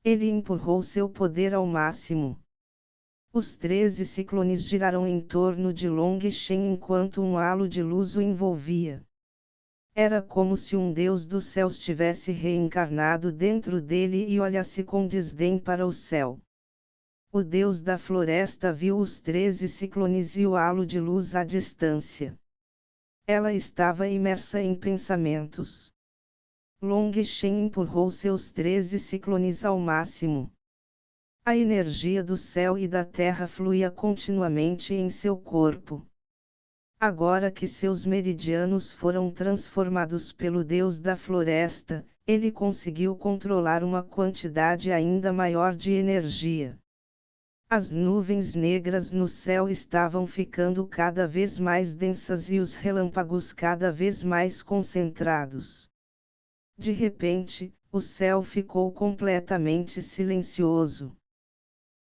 Ele empurrou seu poder ao máximo. Os 13 ciclones giraram em torno de Long Shen enquanto um halo de luz o envolvia. Era como se um deus dos céus tivesse reencarnado dentro dele e olhasse com desdém para o céu. O deus da floresta viu os 13 ciclones e o halo de luz à distância. Ela estava imersa em pensamentos. Long Shen empurrou seus 13 ciclones ao máximo. A energia do céu e da terra fluía continuamente em seu corpo. Agora que seus meridianos foram transformados pelo Deus da floresta, ele conseguiu controlar uma quantidade ainda maior de energia. As nuvens negras no céu estavam ficando cada vez mais densas e os relâmpagos cada vez mais concentrados. De repente, o céu ficou completamente silencioso.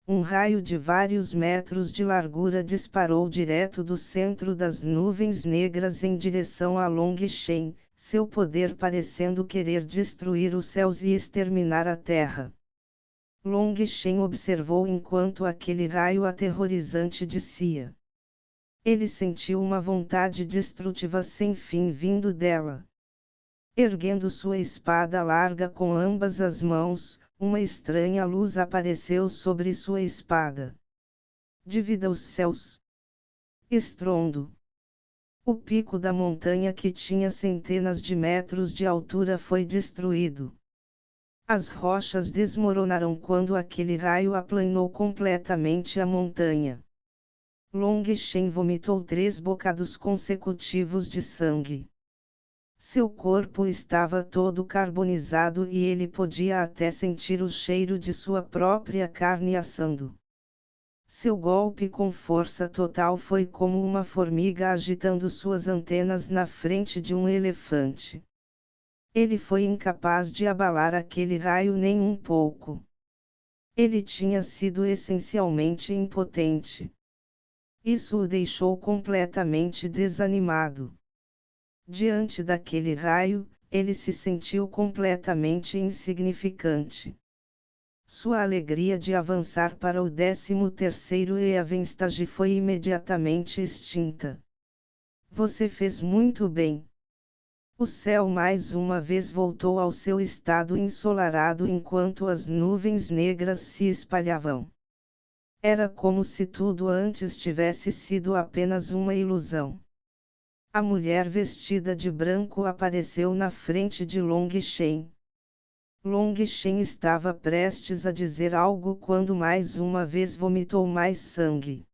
Um raio de vários metros de largura disparou direto do centro das nuvens negras em direção a Long Shen, seu poder parecendo querer destruir os céus e exterminar a terra. Long Shen observou enquanto aquele raio aterrorizante descia. Ele sentiu uma vontade destrutiva sem fim vindo dela. Erguendo sua espada larga com ambas as mãos, uma estranha luz apareceu sobre sua espada. Divida os céus. Estrondo. O pico da montanha que tinha centenas de metros de altura foi destruído. As rochas desmoronaram quando aquele raio aplanou completamente a montanha. Long Shen vomitou 3 bocados consecutivos de sangue. Seu corpo estava todo carbonizado e ele podia até sentir o cheiro de sua própria carne assando. Seu golpe com força total foi como uma formiga agitando suas antenas na frente de um elefante. Ele foi incapaz de abalar aquele raio nem um pouco. Ele tinha sido essencialmente impotente. Isso o deixou completamente desanimado. Diante daquele raio, ele se sentiu completamente insignificante. Sua alegria de avançar para o 13º Eaven Stage foi imediatamente extinta. Você fez muito bem. O céu mais uma vez voltou ao seu estado ensolarado enquanto as nuvens negras se espalhavam. Era como se tudo antes tivesse sido apenas uma ilusão. A mulher vestida de branco apareceu na frente de Long Shen. Long Shen estava prestes a dizer algo quando mais uma vez vomitou mais sangue.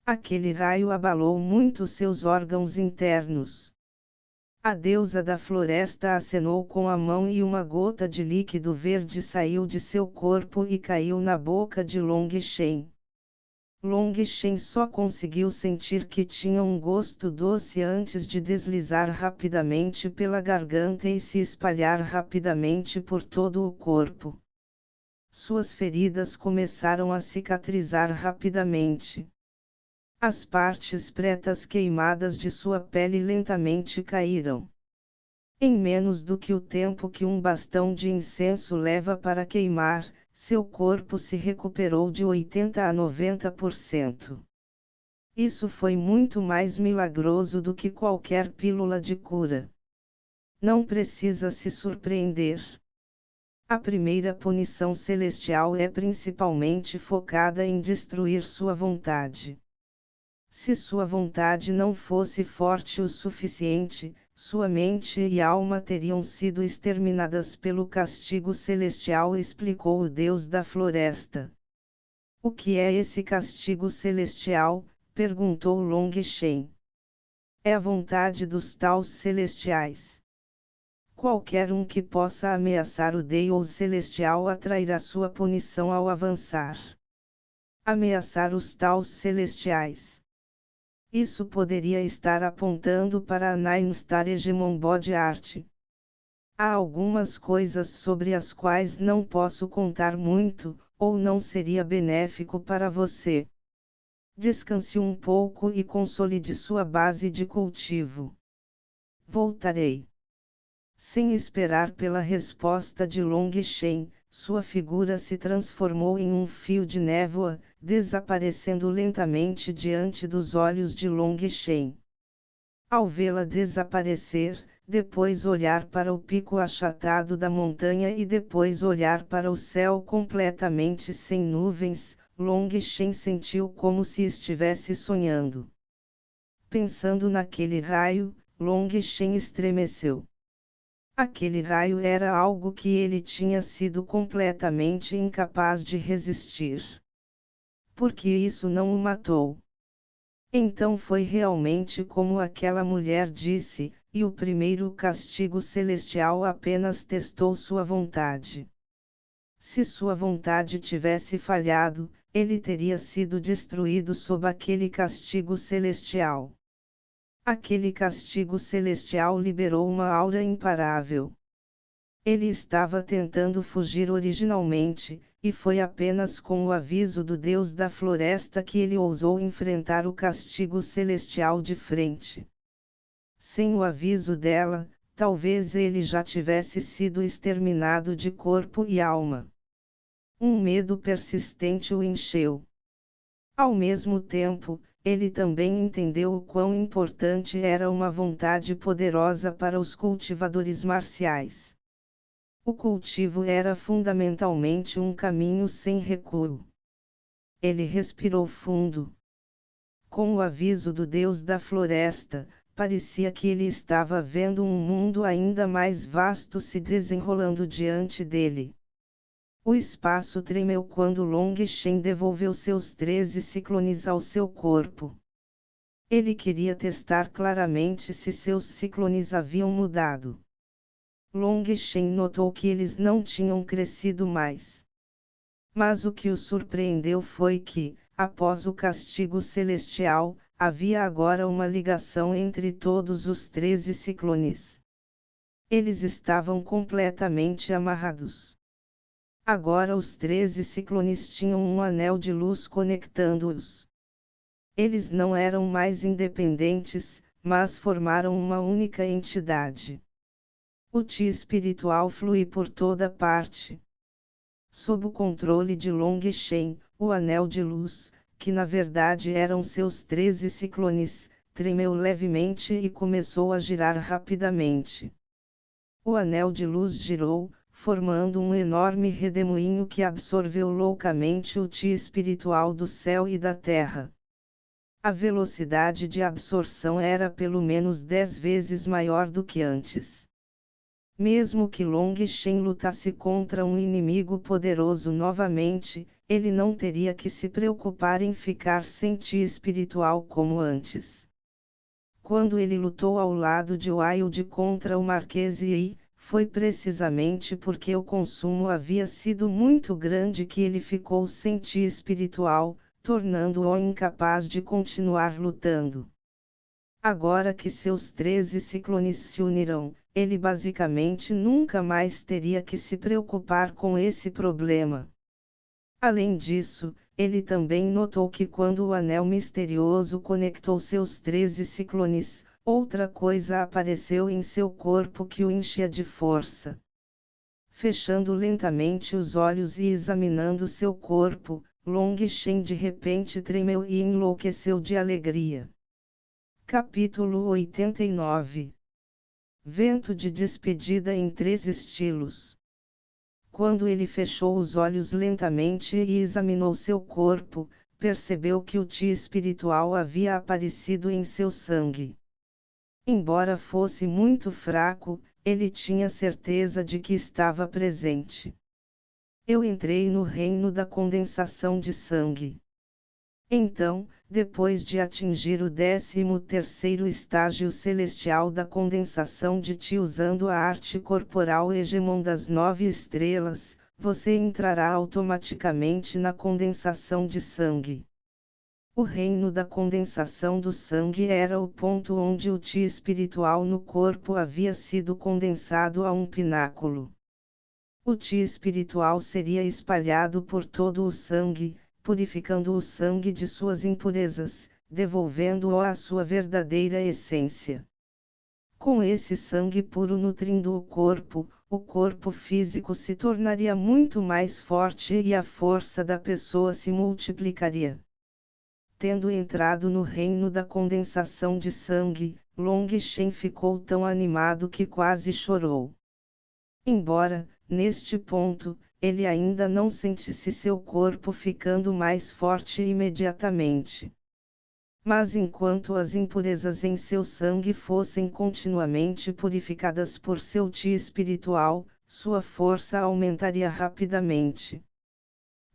Aquele raio abalou muito seus órgãos internos. A deusa da floresta acenou com a mão e uma gota de líquido verde saiu de seu corpo e caiu na boca de Long Shen. Long Shen só conseguiu sentir que tinha um gosto doce antes de deslizar rapidamente pela garganta e se espalhar rapidamente por todo o corpo. Suas feridas começaram a cicatrizar rapidamente. As partes pretas queimadas de sua pele lentamente caíram. Em menos do que o tempo que um bastão de incenso leva para queimar, seu corpo se recuperou de 80 a 90%. Isso foi muito mais milagroso do que qualquer pílula de cura. Não precisa se surpreender. A primeira punição celestial é principalmente focada em destruir sua vontade. Se sua vontade não fosse forte o suficiente, sua mente e alma teriam sido exterminadas pelo castigo celestial, explicou o Deus da Floresta. O que é esse castigo celestial? Perguntou Long Shen. É a vontade dos Taos celestiais. Qualquer um que possa ameaçar o Deus celestial atrairá sua punição ao avançar. Ameaçar os Taos celestiais. Isso poderia estar apontando para a Nine Star Hegemon Body Art. Há algumas coisas sobre as quais não posso contar muito, ou não seria benéfico para você. Descanse um pouco e consolide sua base de cultivo. Voltarei. Sem esperar pela resposta de Long Shen, sua figura se transformou em um fio de névoa, desaparecendo lentamente diante dos olhos de Long Shen. Ao vê-la desaparecer, depois olhar para o pico achatado da montanha e depois olhar para o céu completamente sem nuvens, Long Shen sentiu como se estivesse sonhando. Pensando naquele raio, Long Shen estremeceu. Aquele raio era algo que ele tinha sido completamente incapaz de resistir. Porque isso não o matou. Então foi realmente como aquela mulher disse, e o primeiro castigo celestial apenas testou sua vontade. Se sua vontade tivesse falhado, ele teria sido destruído sob aquele castigo celestial. Aquele castigo celestial liberou uma aura imparável. Ele estava tentando fugir originalmente, e foi apenas com o aviso do Deus da Floresta que ele ousou enfrentar o castigo celestial de frente. Sem o aviso dela, talvez ele já tivesse sido exterminado de corpo e alma. Um medo persistente o encheu. Ao mesmo tempo, ele também entendeu o quão importante era uma vontade poderosa para os cultivadores marciais. O cultivo era fundamentalmente um caminho sem recuo. Ele respirou fundo. Com o aviso do Deus da Floresta, parecia que ele estava vendo um mundo ainda mais vasto se desenrolando diante dele. O espaço tremeu quando Long Shen devolveu seus 13 ciclones ao seu corpo. Ele queria testar claramente se seus ciclones haviam mudado. Long Shen notou que eles não tinham crescido mais. Mas o que o surpreendeu foi que, após o castigo celestial, havia agora uma ligação entre todos os 13 ciclones. Eles estavam completamente amarrados. Agora os 13 ciclones tinham um anel de luz conectando-os. Eles não eram mais independentes, mas formaram uma única entidade. O Ti espiritual flui por toda parte. Sob o controle de Long Shen, o anel de luz, que na verdade eram seus 13 ciclones, tremeu levemente e começou a girar rapidamente. O anel de luz girou, formando um enorme redemoinho que absorveu loucamente o Ti espiritual do céu e da terra. A velocidade de absorção era pelo menos 10 vezes maior do que antes. Mesmo que Long Shen lutasse contra um inimigo poderoso novamente, ele não teria que se preocupar em ficar sem Ti espiritual como antes. Quando ele lutou ao lado de Wild contra o Marquês Yi, foi precisamente porque o consumo havia sido muito grande que ele ficou sem Ti espiritual, tornando-o incapaz de continuar lutando. Agora que seus 13 ciclones se unirão, ele basicamente nunca mais teria que se preocupar com esse problema. Além disso, ele também notou que quando o anel misterioso conectou seus 13 ciclones, outra coisa apareceu em seu corpo que o enchia de força. Fechando lentamente os olhos e examinando seu corpo, Long Shen de repente tremeu e enlouqueceu de alegria. Capítulo 89. Vento de despedida em 3 estilos. Quando ele fechou os olhos lentamente e examinou seu corpo, percebeu que o Ti espiritual havia aparecido em seu sangue. Embora fosse muito fraco, ele tinha certeza de que estava presente. Eu entrei no reino da condensação de sangue. Então, depois de atingir o 13º estágio celestial da condensação de Ti usando a arte corporal Hegemon das 9 estrelas, você entrará automaticamente na condensação de sangue. O reino da condensação do sangue era o ponto onde o Ti espiritual no corpo havia sido condensado a um pináculo. O Ti espiritual seria espalhado por todo o sangue, purificando o sangue de suas impurezas, devolvendo-o à sua verdadeira essência. Com esse sangue puro nutrindo o corpo físico se tornaria muito mais forte e a força da pessoa se multiplicaria. Tendo entrado no reino da condensação de sangue, Long Shen ficou tão animado que quase chorou. Embora, neste ponto, ele ainda não sentisse seu corpo ficando mais forte imediatamente. Mas enquanto as impurezas em seu sangue fossem continuamente purificadas por seu Ti espiritual, sua força aumentaria rapidamente.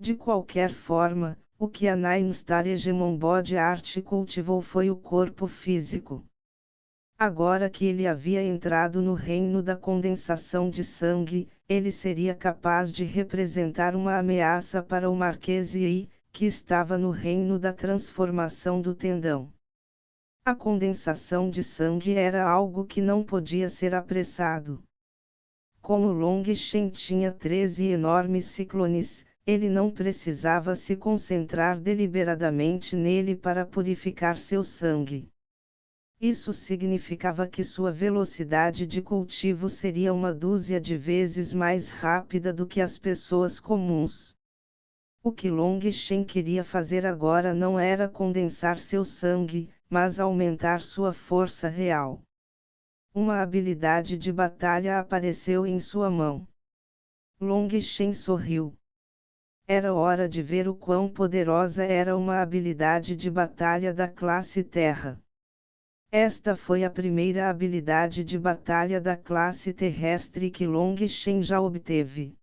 De qualquer forma, o que a Nine Star Hegemon Body Art cultivou foi o corpo físico. Agora que ele havia entrado no reino da condensação de sangue, ele seria capaz de representar uma ameaça para o Marquês Yi, que estava no reino da transformação do tendão. A condensação de sangue era algo que não podia ser apressado. Como Long Shen tinha 13 enormes ciclones, ele não precisava se concentrar deliberadamente nele para purificar seu sangue. Isso significava que sua velocidade de cultivo seria 1/2 de vezes mais rápida do que as pessoas comuns. O que Long Shen queria fazer agora não era condensar seu sangue, mas aumentar sua força real. Uma habilidade de batalha apareceu em sua mão. Long Shen sorriu. Era hora de ver o quão poderosa era uma habilidade de batalha da classe Terra. Esta foi a primeira habilidade de batalha da classe terrestre que Long Shen já obteve.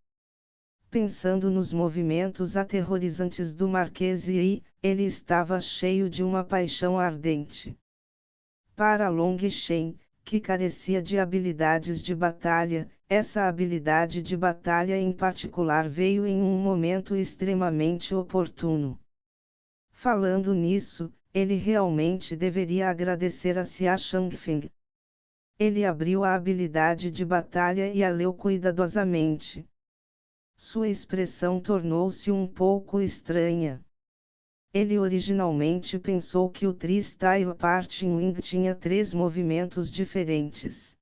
Pensando nos movimentos aterrorizantes do Marquês Yi, ele estava cheio de uma paixão ardente. Para Long Shen, que carecia de habilidades de batalha, essa habilidade de batalha em particular veio em um momento extremamente oportuno. Falando nisso, ele realmente deveria agradecer a Xia Changfeng. Ele abriu a habilidade de batalha e a leu cuidadosamente. Sua expressão tornou-se um pouco estranha. Ele originalmente pensou que o Tri-Style Parting Wind tinha 3 movimentos diferentes.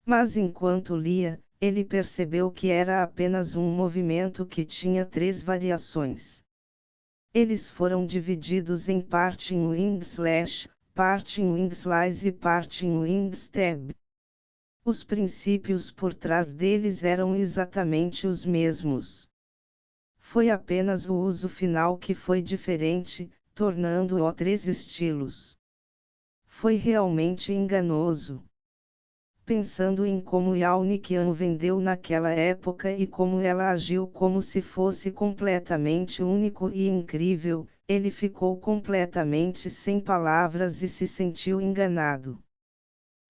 Mas enquanto lia, ele percebeu que era apenas um movimento que tinha 3 variações. Eles foram divididos em Parting Wind Slash, Parting Wind Slice e Parting Wind Stab. Os princípios por trás deles eram exatamente os mesmos. Foi apenas o uso final que foi diferente, tornando-o 3 estilos. Foi realmente enganoso. Pensando em como Yao Niqian vendeu naquela época e como ela agiu como se fosse completamente único e incrível, ele ficou completamente sem palavras e se sentiu enganado.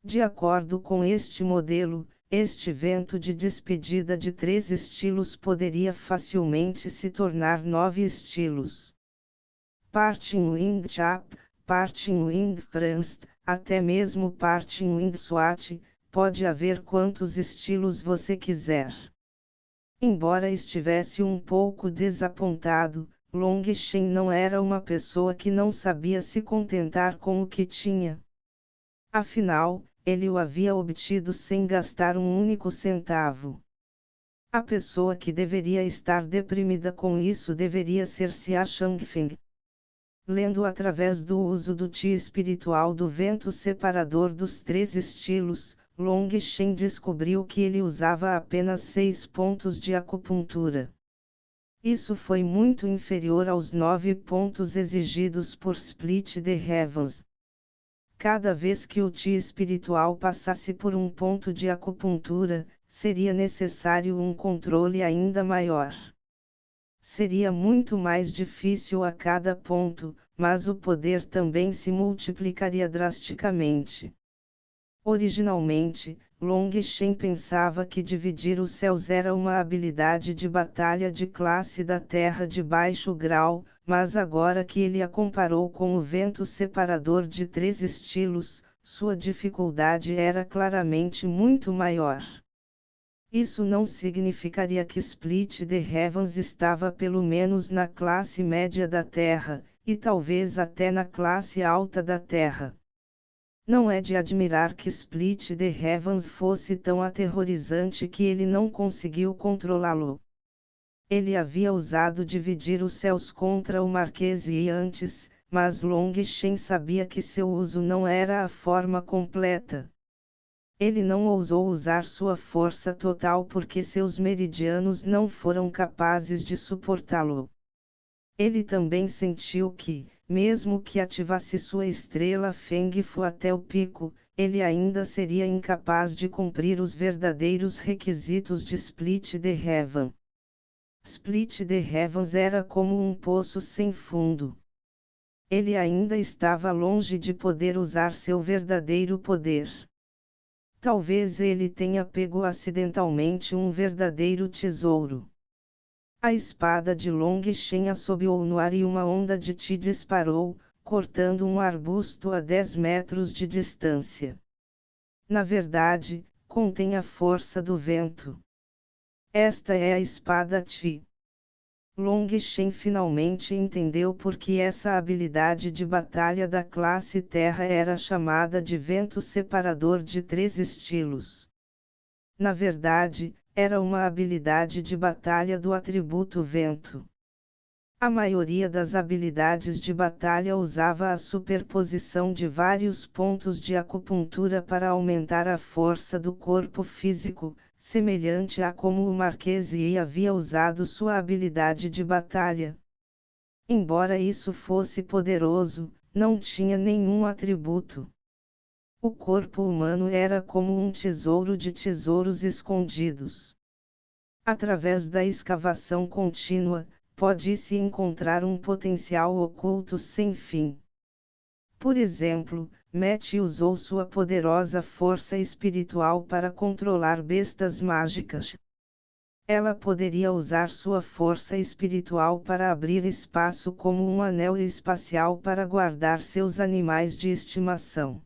De acordo com este modelo, este evento de despedida de 3 estilos poderia facilmente se tornar 9 estilos. Parting Wind Chap, Parting Wind Franst, até mesmo Parting Wind Swat. Pode haver quantos estilos você quiser. Embora estivesse um pouco desapontado, Long Shen não era uma pessoa que não sabia se contentar com o que tinha. Afinal, ele o havia obtido sem gastar um único centavo. A pessoa que deveria estar deprimida com isso deveria ser Xia Changfeng. Lendo através do uso do Ti espiritual do vento separador dos 3 estilos, Long Shen descobriu que ele usava apenas 6 pontos de acupuntura. Isso foi muito inferior aos 9 pontos exigidos por Split the Heavens. Cada vez que o Ti espiritual passasse por um ponto de acupuntura, seria necessário um controle ainda maior. Seria muito mais difícil a cada ponto, mas o poder também se multiplicaria drasticamente. Originalmente, Long Shen pensava que dividir os céus era uma habilidade de batalha de classe da Terra de baixo grau, mas agora que ele a comparou com o vento separador de 3 estilos, sua dificuldade era claramente muito maior. Isso não significaria que Split the Heavens estava pelo menos na classe média da Terra, e talvez até na classe alta da Terra. Não é de admirar que Split the Heavens fosse tão aterrorizante que ele não conseguiu controlá-lo. Ele havia ousado dividir os céus contra o Marquês Yi antes, mas Long Shen sabia que seu uso não era a forma completa. Ele não ousou usar sua força total porque seus meridianos não foram capazes de suportá-lo. Ele também sentiu que, mesmo que ativasse sua estrela Feng Fu até o pico, ele ainda seria incapaz de cumprir os verdadeiros requisitos de Split the Heaven. Split the Heavens era como um poço sem fundo. Ele ainda estava longe de poder usar seu verdadeiro poder. Talvez ele tenha pego acidentalmente um verdadeiro tesouro. A espada de Long Shen assobiou no ar e uma onda de Ti disparou, cortando um arbusto a 10 metros de distância. Na verdade, contém a força do vento. Esta é a espada Ti. Long Shen finalmente entendeu por que essa habilidade de batalha da classe Terra era chamada de vento separador de 3 estilos. Na verdade, era uma habilidade de batalha do atributo vento. A maioria das habilidades de batalha usava a superposição de vários pontos de acupuntura para aumentar a força do corpo físico, semelhante a como o Marquês Yi havia usado sua habilidade de batalha. Embora isso fosse poderoso, não tinha nenhum atributo. O corpo humano era como um tesouro de tesouros escondidos. Através da escavação contínua, pode-se encontrar um potencial oculto sem fim. Por exemplo, Meti usou sua poderosa força espiritual para controlar bestas mágicas. Ela poderia usar sua força espiritual para abrir espaço como um anel espacial para guardar seus animais de estimação.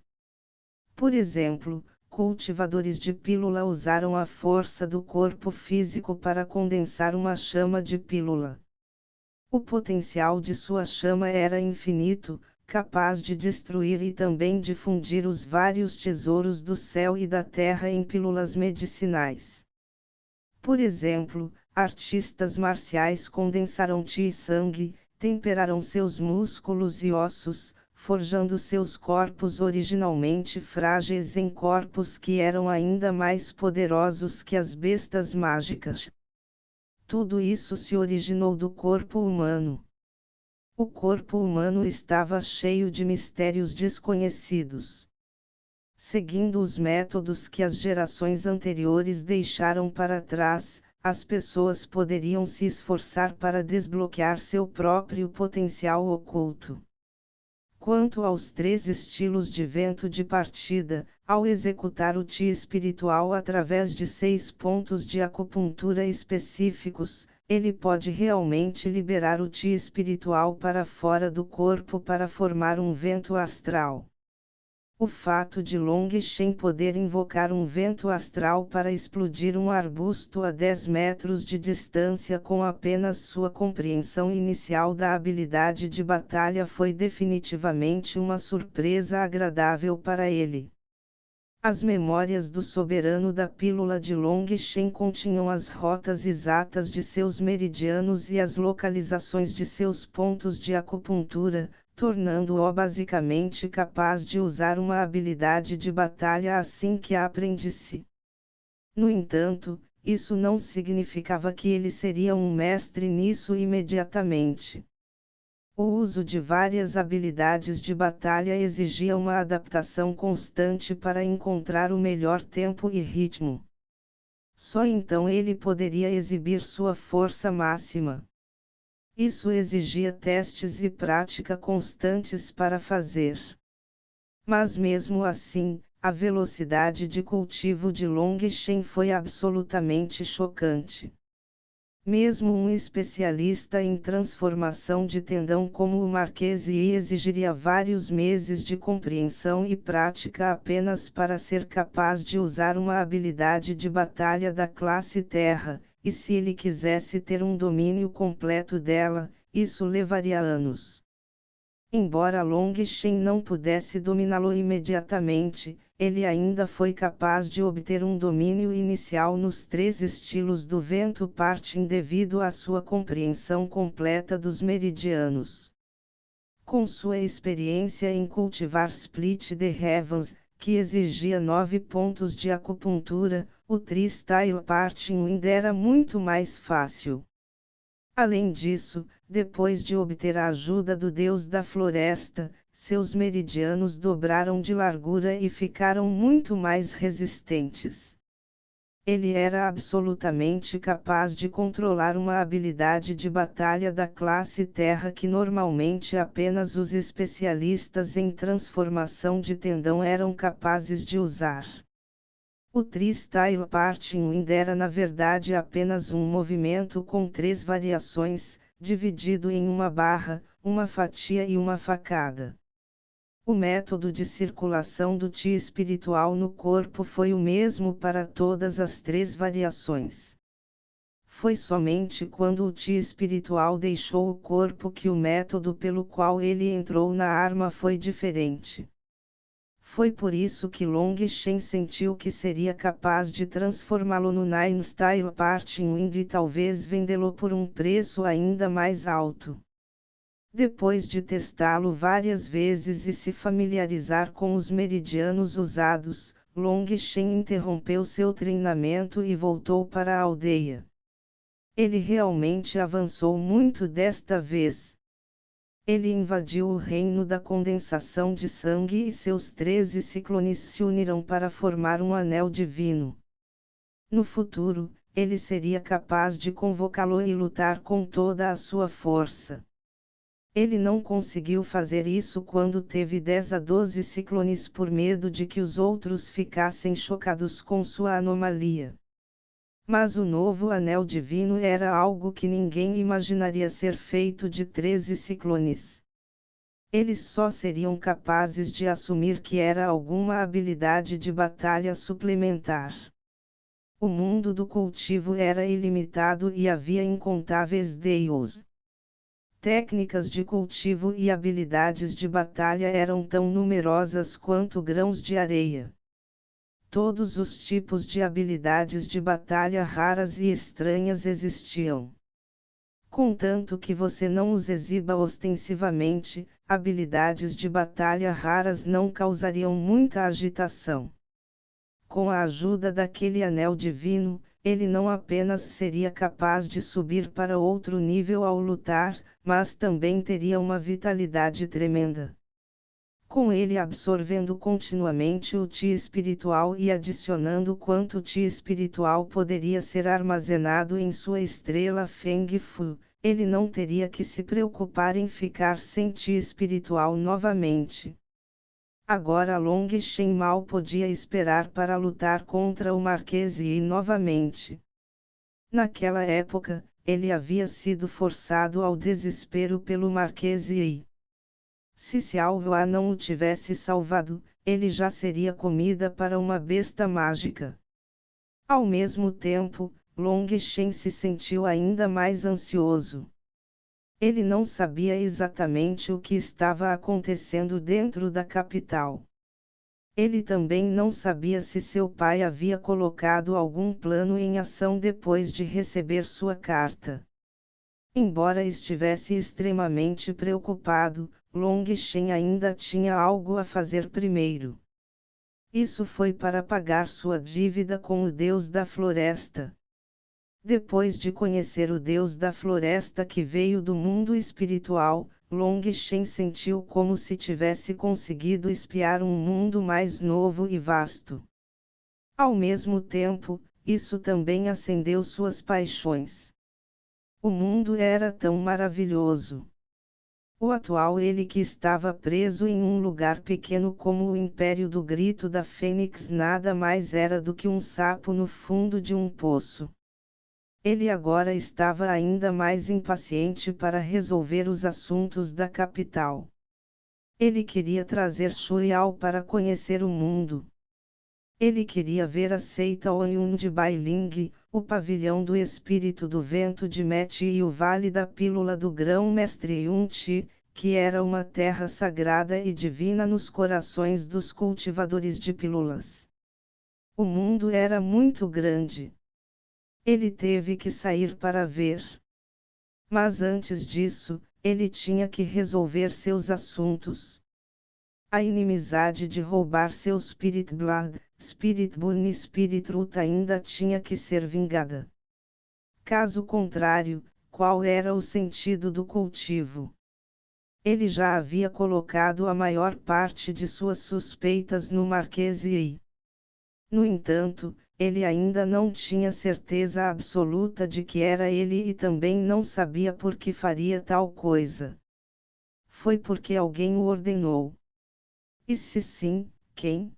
Por exemplo, cultivadores de pílula usaram a força do corpo físico para condensar uma chama de pílula. O potencial de sua chama era infinito, capaz de destruir e também de fundir os vários tesouros do céu e da terra em pílulas medicinais. Por exemplo, artistas marciais condensaram Ti e sangue, temperaram seus músculos e ossos, forjando seus corpos originalmente frágeis em corpos que eram ainda mais poderosos que as bestas mágicas. Tudo isso se originou do corpo humano. O corpo humano estava cheio de mistérios desconhecidos. Seguindo os métodos que as gerações anteriores deixaram para trás, as pessoas poderiam se esforçar para desbloquear seu próprio potencial oculto. Quanto aos 3 estilos de vento de partida, ao executar o Ti espiritual através de 6 pontos de acupuntura específicos, ele pode realmente liberar o Ti espiritual para fora do corpo para formar um vento astral. O fato de Long Shen poder invocar um vento astral para explodir um arbusto a 10 metros de distância com apenas sua compreensão inicial da habilidade de batalha foi definitivamente uma surpresa agradável para ele. As memórias do soberano da pílula de Long Shen continham as rotas exatas de seus meridianos e as localizações de seus pontos de acupuntura, tornando-o basicamente capaz de usar uma habilidade de batalha assim que a aprendesse. No entanto, isso não significava que ele seria um mestre nisso imediatamente. O uso de várias habilidades de batalha exigia uma adaptação constante para encontrar o melhor tempo e ritmo. Só então ele poderia exibir sua força máxima. Isso exigia testes e prática constantes para fazer. Mas mesmo assim, a velocidade de cultivo de Long Shen foi absolutamente chocante. Mesmo um especialista em transformação de tendão como o Marquês Yi exigiria vários meses de compreensão e prática apenas para ser capaz de usar uma habilidade de batalha da classe Terra, e se ele quisesse ter um domínio completo dela, isso levaria anos. Embora Long Shen não pudesse dominá-lo imediatamente, ele ainda foi capaz de obter um domínio inicial nos 3 estilos do vento parting devido à sua compreensão completa dos meridianos. Com sua experiência em cultivar Split the Heavens, que exigia 9 pontos de acupuntura, o Tri-Style Parting Wind era muito mais fácil. Além disso, depois de obter a ajuda do deus da floresta, seus meridianos dobraram de largura e ficaram muito mais resistentes. Ele era absolutamente capaz de controlar uma habilidade de batalha da classe Terra que normalmente apenas os especialistas em transformação de tendão eram capazes de usar. O Tri-Style Parting Wind era na verdade apenas um movimento com 3 variações, dividido em uma barra, uma fatia e uma facada. O método de circulação do Ti espiritual no corpo foi o mesmo para todas as 3 variações. Foi somente quando o Ti espiritual deixou o corpo que o método pelo qual ele entrou na arma foi diferente. Foi por isso que Long Shen sentiu que seria capaz de transformá-lo no Nine Style Parting Wind e talvez vendê-lo por um preço ainda mais alto. Depois de testá-lo várias vezes e se familiarizar com os meridianos usados, Long Shen interrompeu seu treinamento e voltou para a aldeia. Ele realmente avançou muito desta vez. Ele invadiu o reino da condensação de sangue e seus 13 ciclones se uniram para formar um anel divino. No futuro, ele seria capaz de convocá-lo e lutar com toda a sua força. Ele não conseguiu fazer isso quando teve 10 a 12 ciclones por medo de que os outros ficassem chocados com sua anomalia. Mas o novo anel divino era algo que ninguém imaginaria ser feito de 13 ciclones. Eles só seriam capazes de assumir que era alguma habilidade de batalha suplementar. O mundo do cultivo era ilimitado e havia incontáveis deus. Técnicas de cultivo e habilidades de batalha eram tão numerosas quanto grãos de areia. Todos os tipos de habilidades de batalha raras e estranhas existiam. Contanto que você não os exiba ostensivamente, habilidades de batalha raras não causariam muita agitação. Com a ajuda daquele anel divino, ele não apenas seria capaz de subir para outro nível ao lutar, mas também teria uma vitalidade tremenda. Com ele absorvendo continuamente o Ti espiritual e adicionando quanto Ti espiritual poderia ser armazenado em sua estrela Feng Fu, ele não teria que se preocupar em ficar sem Ti espiritual novamente. Agora Long Shen mal podia esperar para lutar contra o Marquês Yi novamente. Naquela época, ele havia sido forçado ao desespero pelo Marquês Yi. Se Xiao Hua não o tivesse salvado, ele já seria comida para uma besta mágica. Ao mesmo tempo, Long Shen se sentiu ainda mais ansioso. Ele não sabia exatamente o que estava acontecendo dentro da capital. Ele também não sabia se seu pai havia colocado algum plano em ação depois de receber sua carta. Embora estivesse extremamente preocupado, Long Shen ainda tinha algo a fazer primeiro. Isso foi para pagar sua dívida com o Deus da Floresta. Depois de conhecer o Deus da Floresta que veio do mundo espiritual, Long Shen sentiu como se tivesse conseguido espiar um mundo mais novo e vasto. Ao mesmo tempo, isso também acendeu suas paixões. O mundo era tão maravilhoso. O atual ele que estava preso em um lugar pequeno como o Império do Grito da Fênix nada mais era do que um sapo no fundo de um poço. Ele agora estava ainda mais impaciente para resolver os assuntos da capital. Ele queria trazer Shuriao para conhecer o mundo. Ele queria ver a seita Ouyun de Bailing, o pavilhão do espírito do vento de Meti e o vale da pílula do grão-mestre Yunti, que era uma terra sagrada e divina nos corações dos cultivadores de pílulas. O mundo era muito grande. Ele teve que sair para ver. Mas antes disso, ele tinha que resolver seus assuntos. A inimizade de roubar seu Spirit Blood, Spirit Bone e Spirit Root ainda tinha que ser vingada. Caso contrário, qual era o sentido do cultivo? Ele já havia colocado a maior parte de suas suspeitas no Marquês Yi. No entanto, ele ainda não tinha certeza absoluta de que era ele e também não sabia por que faria tal coisa. Foi porque alguém o ordenou. E se sim, quem?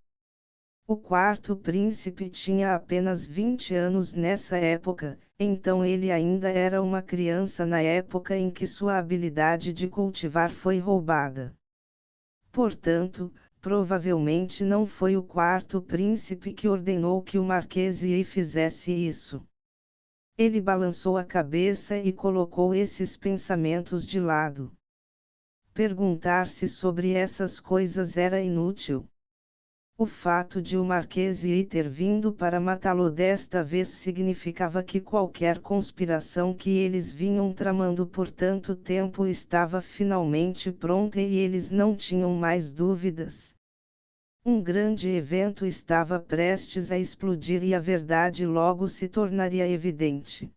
O quarto príncipe tinha apenas 20 anos nessa época, então ele ainda era uma criança na época em que sua habilidade de cultivar foi roubada. Portanto, provavelmente não foi o quarto príncipe que ordenou que o Marquês Yi fizesse isso. Ele balançou a cabeça e colocou esses pensamentos de lado. Perguntar-se sobre essas coisas era inútil. O fato de o Marquês Yi ter vindo para matá-lo desta vez significava que qualquer conspiração que eles vinham tramando por tanto tempo estava finalmente pronta e eles não tinham mais dúvidas. Um grande evento estava prestes a explodir e a verdade logo se tornaria evidente.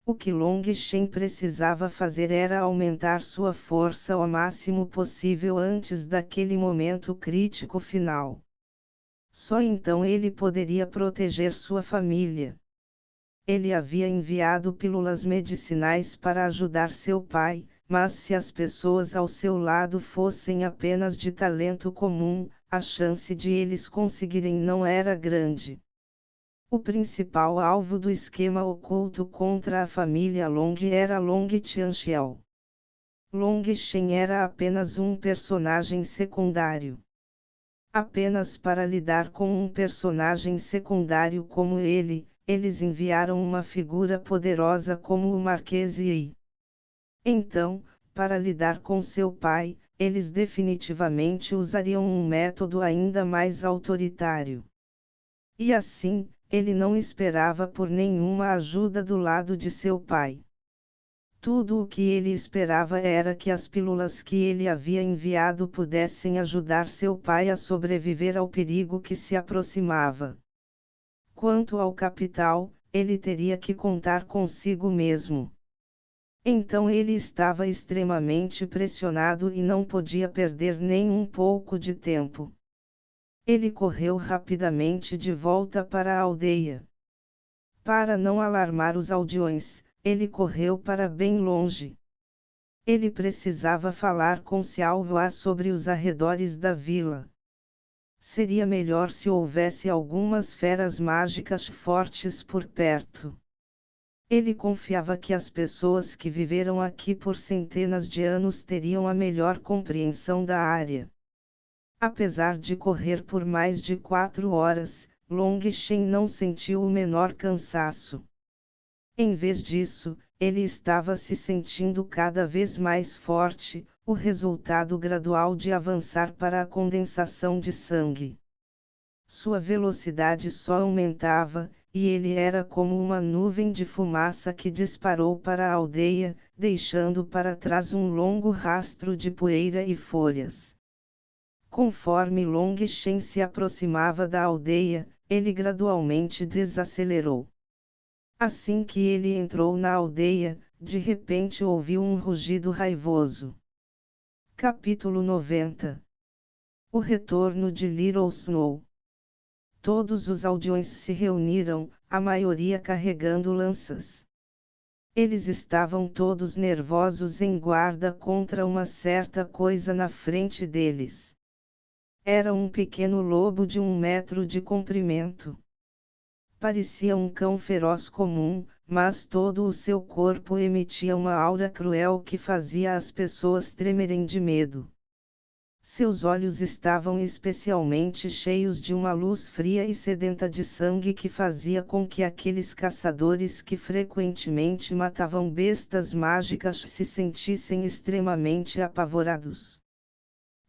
O que Long Shen precisava fazer era aumentar sua força ao máximo possível antes daquele momento crítico final. Só então ele poderia proteger sua família. Ele havia enviado pílulas medicinais para ajudar seu pai, mas se as pessoas ao seu lado fossem apenas de talento comum, a chance de eles conseguirem não era grande. O principal alvo do esquema oculto contra a família Long era Long Tianxiao. Long Shen era apenas um personagem secundário. Apenas para lidar com um personagem secundário como ele, eles enviaram uma figura poderosa como o Marquês Yi. Então, para lidar com seu pai, eles definitivamente usariam um método ainda mais autoritário. E assim, ele não esperava por nenhuma ajuda do lado de seu pai. Tudo o que ele esperava era que as pílulas que ele havia enviado pudessem ajudar seu pai a sobreviver ao perigo que se aproximava. Quanto ao capital, ele teria que contar consigo mesmo. Então ele estava extremamente pressionado e não podia perder nem um pouco de tempo. Ele correu rapidamente de volta para a aldeia. Para não alarmar os aldeões, ele correu para bem longe. Ele precisava falar com Xiao Hua sobre os arredores da vila. Seria melhor se houvesse algumas feras mágicas fortes por perto. Ele confiava que as pessoas que viveram aqui por centenas de anos teriam a melhor compreensão da área. Apesar de correr por mais de 4 horas, Long Shen não sentiu o menor cansaço. Em vez disso, ele estava se sentindo cada vez mais forte, o resultado gradual de avançar para a condensação de sangue. Sua velocidade só aumentava, e ele era como uma nuvem de fumaça que disparou para a aldeia, deixando para trás um longo rastro de poeira e folhas. Conforme Long Shen se aproximava da aldeia, ele gradualmente desacelerou. Assim que ele entrou na aldeia, de repente ouviu um rugido raivoso. Capítulo 90. O retorno de Little Snow. Todos os aldeões se reuniram, a maioria carregando lanças. Eles estavam todos nervosos em guarda contra uma certa coisa na frente deles. Era um pequeno lobo de 1 metro de comprimento. Parecia um cão feroz comum, mas todo o seu corpo emitia uma aura cruel que fazia as pessoas tremerem de medo. Seus olhos estavam especialmente cheios de uma luz fria e sedenta de sangue que fazia com que aqueles caçadores que frequentemente matavam bestas mágicas se sentissem extremamente apavorados.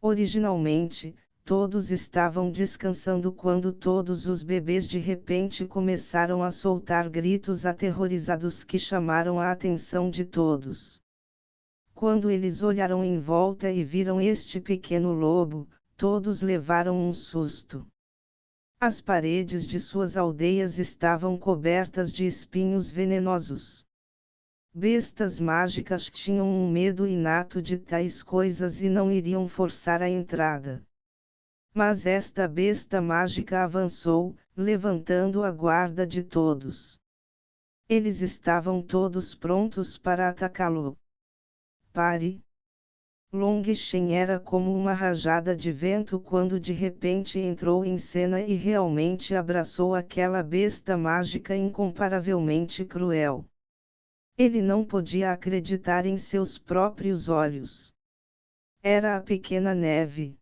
Originalmente, todos estavam descansando quando todos os bebês de repente começaram a soltar gritos aterrorizados que chamaram a atenção de todos. Quando eles olharam em volta e viram este pequeno lobo, todos levaram um susto. As paredes de suas aldeias estavam cobertas de espinhos venenosos. Bestas mágicas tinham um medo inato de tais coisas e não iriam forçar a entrada. Mas esta besta mágica avançou, levantando a guarda de todos. Eles estavam todos prontos para atacá-lo. Pare! Long Shen era como uma rajada de vento quando de repente entrou em cena e realmente abraçou aquela besta mágica incomparavelmente cruel. Ele não podia acreditar em seus próprios olhos. Era a pequena neve.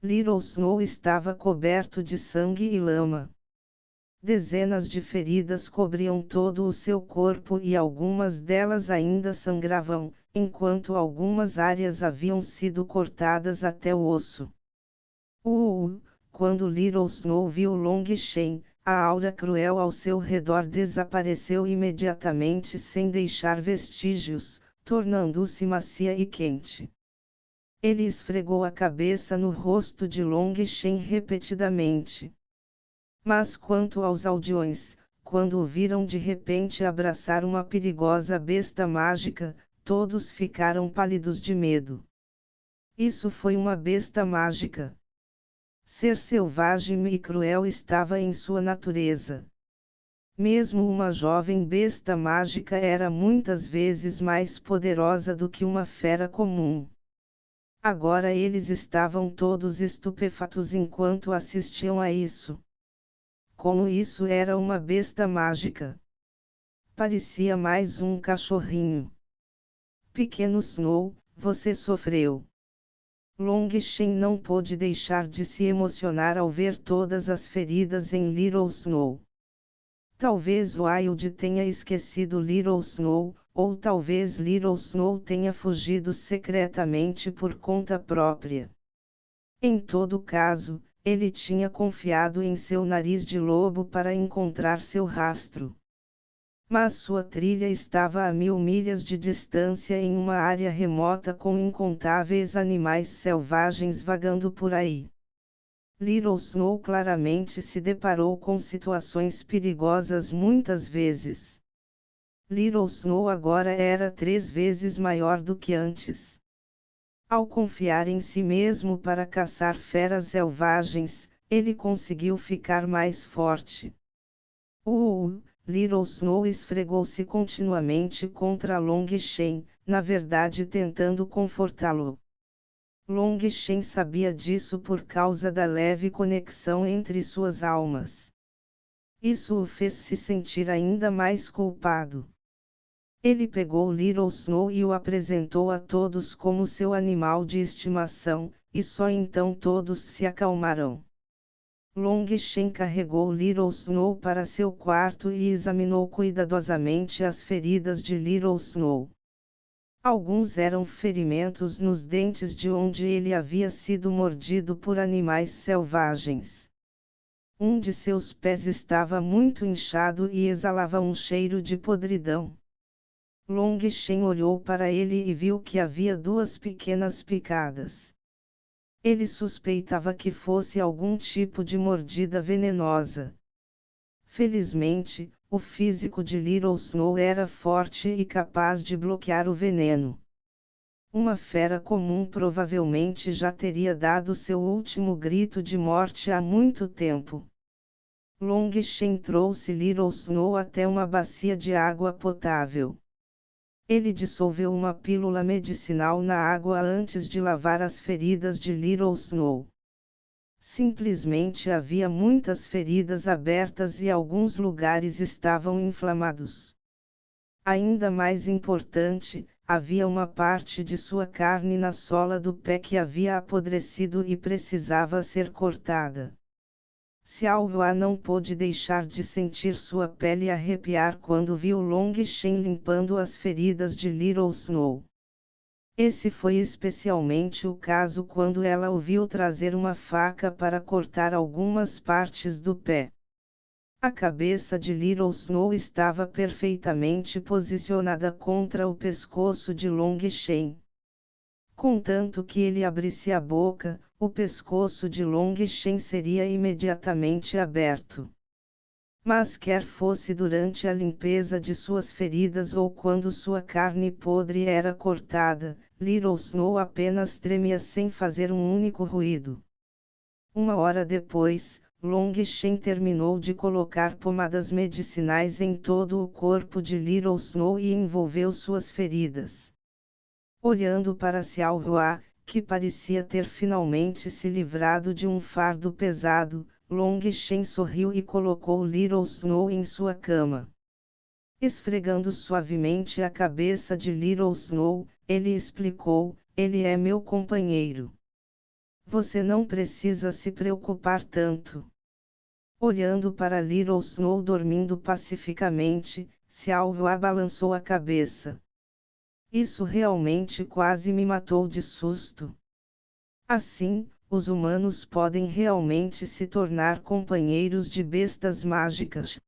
Little Snow estava coberto de sangue e lama. Dezenas de feridas cobriam todo o seu corpo e algumas delas ainda sangravam, enquanto algumas áreas haviam sido cortadas até o osso. Quando Little Snow viu Long Shen, a aura cruel ao seu redor desapareceu imediatamente sem deixar vestígios, tornando-se macia e quente. Ele esfregou a cabeça no rosto de Long Shen repetidamente. Mas quanto aos aldeões, quando o viram de repente abraçar uma perigosa besta mágica, todos ficaram pálidos de medo. Isso foi uma besta mágica. Ser selvagem e cruel estava em sua natureza. Mesmo uma jovem besta mágica era muitas vezes mais poderosa do que uma fera comum. Agora eles estavam todos estupefatos enquanto assistiam a isso. Como isso era uma besta mágica. Parecia mais um cachorrinho. Pequeno Snow, você sofreu. Long Shen não pôde deixar de se emocionar ao ver todas as feridas em Little Snow. Talvez Wild tenha esquecido Little Snow, ou talvez Little Snow tenha fugido secretamente por conta própria. Em todo caso, ele tinha confiado em seu nariz de lobo para encontrar seu rastro. Mas sua trilha estava a 1000 milhas de distância em uma área remota com incontáveis animais selvagens vagando por aí. Little Snow claramente se deparou com situações perigosas muitas vezes. Little Snow agora era 3 vezes maior do que antes. Ao confiar em si mesmo para caçar feras selvagens, ele conseguiu ficar mais forte. Little Snow esfregou-se continuamente contra Long Shen, na verdade tentando confortá-lo. Long Shen sabia disso por causa da leve conexão entre suas almas. Isso o fez se sentir ainda mais culpado. Ele pegou Little Snow e o apresentou a todos como seu animal de estimação, e só então todos se acalmaram. Long Shen carregou Little Snow para seu quarto e examinou cuidadosamente as feridas de Little Snow. Alguns eram ferimentos nos dentes de onde ele havia sido mordido por animais selvagens. Um de seus pés estava muito inchado e exalava um cheiro de podridão. Long Shen olhou para ele e viu que havia duas pequenas picadas. Ele suspeitava que fosse algum tipo de mordida venenosa. Felizmente, o físico de Little Snow era forte e capaz de bloquear o veneno. Uma fera comum provavelmente já teria dado seu último grito de morte há muito tempo. Long Shen trouxe Little Snow até uma bacia de água potável. Ele dissolveu uma pílula medicinal na água antes de lavar as feridas de Little Snow. Simplesmente havia muitas feridas abertas e alguns lugares estavam inflamados. Ainda mais importante, havia uma parte de sua carne na sola do pé que havia apodrecido e precisava ser cortada. Xiao Hua não pôde deixar de sentir sua pele arrepiar quando viu Long Shen limpando as feridas de Little Snow. Esse foi especialmente o caso quando ela o viu trazer uma faca para cortar algumas partes do pé. A cabeça de Little Snow estava perfeitamente posicionada contra o pescoço de Long Shen. Contanto que ele abrisse a boca, o pescoço de Long Shen seria imediatamente aberto. Mas quer fosse durante a limpeza de suas feridas ou quando sua carne podre era cortada, Little Snow apenas tremia sem fazer um único ruído. Uma hora depois, Long Shen terminou de colocar pomadas medicinais em todo o corpo de Little Snow e envolveu suas feridas. Olhando para Xiao Hua, que parecia ter finalmente se livrado de um fardo pesado, Long Shen sorriu e colocou Little Snow em sua cama. Esfregando suavemente a cabeça de Little Snow, ele explicou: "Ele é meu companheiro. Você não precisa se preocupar tanto." Olhando para Little Snow dormindo pacificamente, Xiao Hua balançou a cabeça. Isso realmente quase me matou de susto. Assim, os humanos podem realmente se tornar companheiros de bestas mágicas.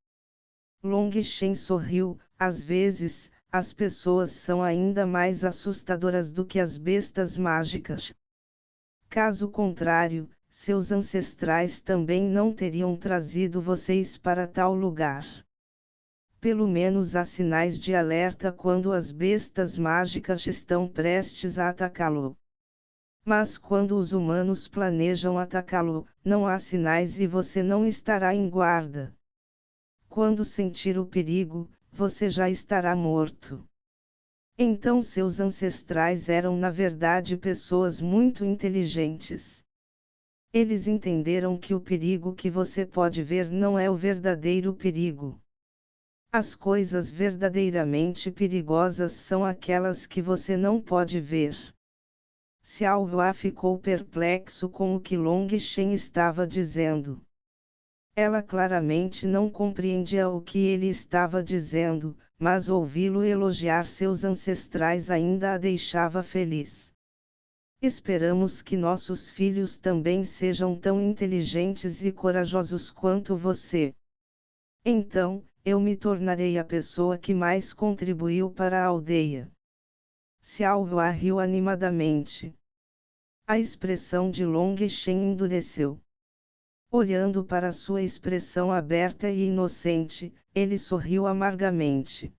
Long Shen sorriu: às vezes, as pessoas são ainda mais assustadoras do que as bestas mágicas. Caso contrário, seus ancestrais também não teriam trazido vocês para tal lugar. Pelo menos há sinais de alerta quando as bestas mágicas estão prestes a atacá-lo. Mas quando os humanos planejam atacá-lo, não há sinais e você não estará em guarda. Quando sentir o perigo, você já estará morto. Então seus ancestrais eram na verdade pessoas muito inteligentes. Eles entenderam que o perigo que você pode ver não é o verdadeiro perigo. As coisas verdadeiramente perigosas são aquelas que você não pode ver. Xiao Hua ficou perplexo com o que Long Shen estava dizendo. Ela claramente não compreendia o que ele estava dizendo, mas ouvi-lo elogiar seus ancestrais ainda a deixava feliz. Esperamos que nossos filhos também sejam tão inteligentes e corajosos quanto você. Então, eu me tornarei a pessoa que mais contribuiu para a aldeia. Xiao Hua riu animadamente. A expressão de Long Shen endureceu. Olhando para sua expressão aberta e inocente, ele sorriu amargamente.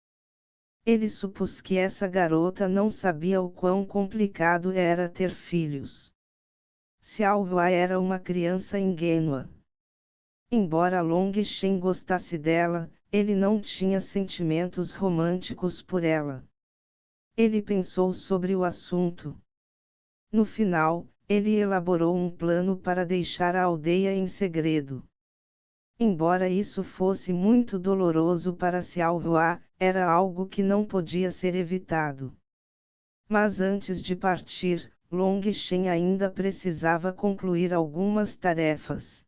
Ele supôs que essa garota não sabia o quão complicado era ter filhos. Xiao Hua era uma criança ingênua. Embora Long Shen gostasse dela, ele não tinha sentimentos românticos por ela. Ele pensou sobre o assunto. No final, ele elaborou um plano para deixar a aldeia em segredo. Embora isso fosse muito doloroso para Xiao Hua, era algo que não podia ser evitado. Mas antes de partir, Long Shen ainda precisava concluir algumas tarefas.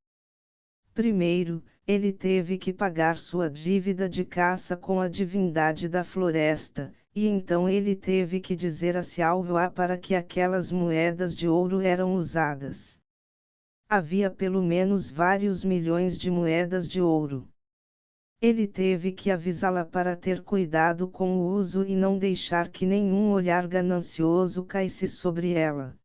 Primeiro, ele teve que pagar sua dívida de caça com a divindade da floresta, e então ele teve que dizer a Xiao Hua para que aquelas moedas de ouro eram usadas. Havia pelo menos vários milhões de moedas de ouro. Ele teve que avisá-la para ter cuidado com o uso e não deixar que nenhum olhar ganancioso caísse sobre ela.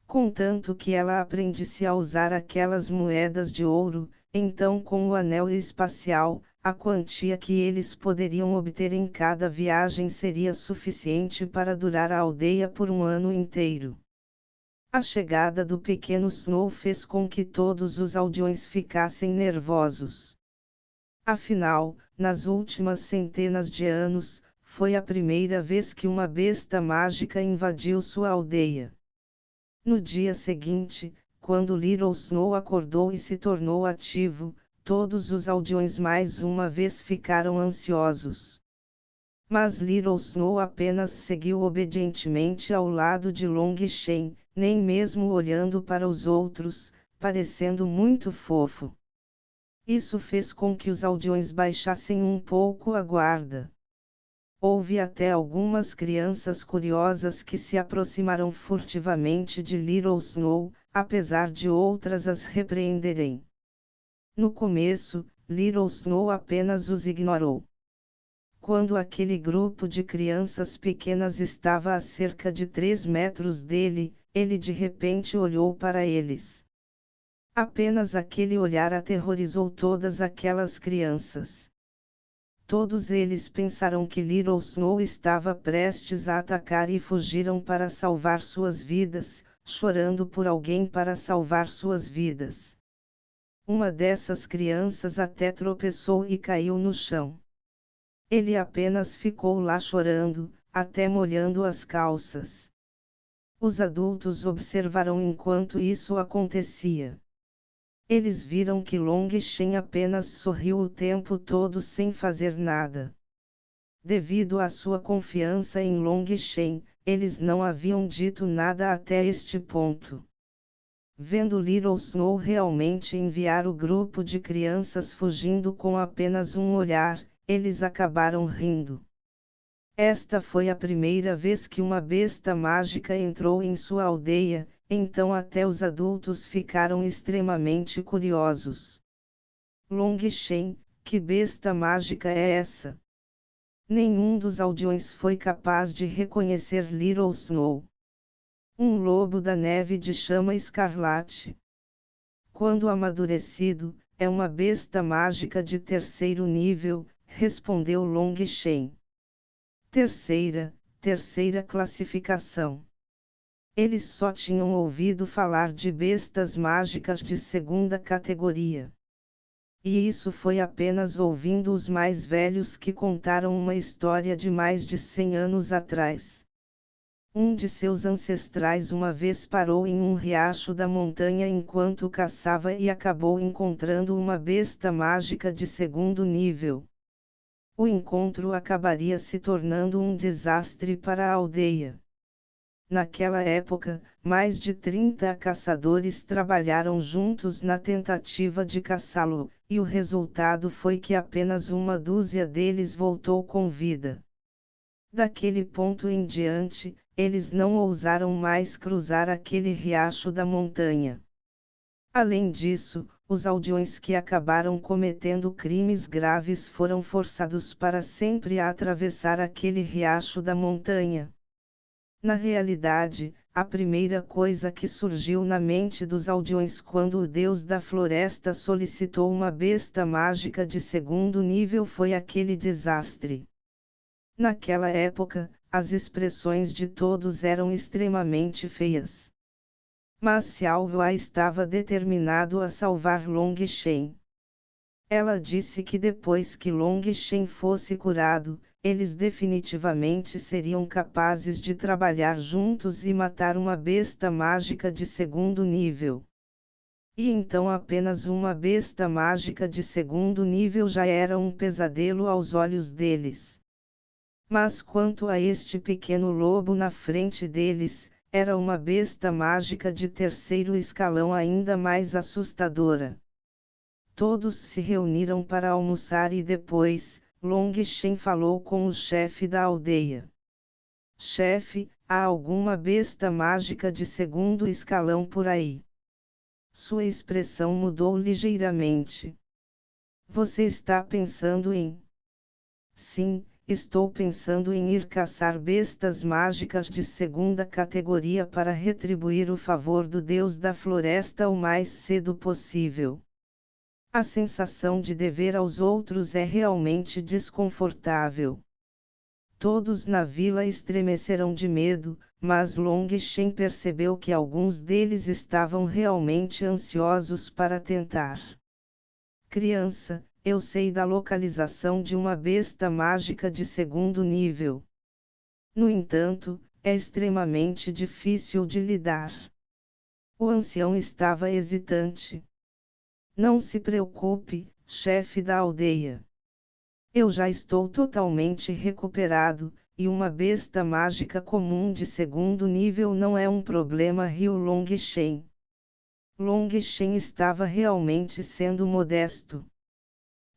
Contanto que ela aprendesse a usar aquelas moedas de ouro, então com o anel espacial, a quantia que eles poderiam obter em cada viagem seria suficiente para durar a aldeia por um ano inteiro. A chegada do pequeno Snow fez com que todos os aldeões ficassem nervosos. Afinal, nas últimas centenas de anos, foi a primeira vez que uma besta mágica invadiu sua aldeia. No dia seguinte, quando Little Snow acordou e se tornou ativo, todos os aldeões mais uma vez ficaram ansiosos. Mas Little Snow apenas seguiu obedientemente ao lado de Long Shen, nem mesmo olhando para os outros, parecendo muito fofo. Isso fez com que os aldeões baixassem um pouco a guarda. Houve até algumas crianças curiosas que se aproximaram furtivamente de Little Snow, apesar de outras as repreenderem. No começo, Little Snow apenas os ignorou. Quando aquele grupo de crianças pequenas estava a cerca de 3 metros dele, ele de repente olhou para eles. Apenas aquele olhar aterrorizou todas aquelas crianças. Todos eles pensaram que Little Snow estava prestes a atacar e fugiram para salvar suas vidas, chorando por alguém para salvar suas vidas. Uma dessas crianças até tropeçou e caiu no chão. Ele apenas ficou lá chorando, até molhando as calças. Os adultos observaram enquanto isso acontecia. Eles viram que Long Shen apenas sorriu o tempo todo sem fazer nada. Devido à sua confiança em Long Shen, eles não haviam dito nada até este ponto. Vendo Little Snow realmente enviar o grupo de crianças fugindo com apenas um olhar, eles acabaram rindo. Esta foi a primeira vez que uma besta mágica entrou em sua aldeia, então até os adultos ficaram extremamente curiosos. Long Shen, que besta mágica é essa? Nenhum dos aldeões foi capaz de reconhecer Little Snow. Um lobo da neve de chama escarlate. Quando amadurecido, é uma besta mágica de 3º nível, respondeu Long Shen. Terceira classificação. Eles só tinham ouvido falar de bestas mágicas de 2ª categoria. E isso foi apenas ouvindo os mais velhos que contaram uma história de mais de 100 anos atrás. Um de seus ancestrais uma vez parou em um riacho da montanha enquanto caçava e acabou encontrando uma besta mágica de 2º nível. O encontro acabaria se tornando um desastre para a aldeia. Naquela época, mais de 30 caçadores trabalharam juntos na tentativa de caçá-lo, e o resultado foi que apenas uma dúzia deles voltou com vida. Daquele ponto em diante, eles não ousaram mais cruzar aquele riacho da montanha. Além disso, os aldeões que acabaram cometendo crimes graves foram forçados para sempre a atravessar aquele riacho da montanha. Na realidade, a primeira coisa que surgiu na mente dos aldeões quando o deus da floresta solicitou uma besta mágica de 2º nível foi aquele desastre. Naquela época, as expressões de todos eram extremamente feias. Mas Xiaohua estava determinado a salvar Long Shen. Ela disse que depois que Long Shen fosse curado, eles definitivamente seriam capazes de trabalhar juntos e matar uma besta mágica de 2º nível. E então apenas uma besta mágica de 2º nível já era um pesadelo aos olhos deles. Mas quanto a este pequeno lobo na frente deles, era uma besta mágica de 3º escalão ainda mais assustadora. Todos se reuniram para almoçar e depois, Long Shen falou com o chefe da aldeia. Chefe, há alguma besta mágica de 2º escalão por aí? Sua expressão mudou ligeiramente. Você está pensando em... Sim, estou pensando em ir caçar bestas mágicas de segunda categoria para retribuir o favor do Deus da Floresta o mais cedo possível. A sensação de dever aos outros é realmente desconfortável. Todos na vila estremeceram de medo, mas Long Shen percebeu que alguns deles estavam realmente ansiosos para tentar. Criança, eu sei da localização de uma besta mágica de segundo nível. No entanto, é extremamente difícil de lidar. O ancião estava hesitante. Não se preocupe, chefe da aldeia. Eu já estou totalmente recuperado, e uma besta mágica comum de segundo nível não é um problema, riu Long Shen. Long Shen estava realmente sendo modesto.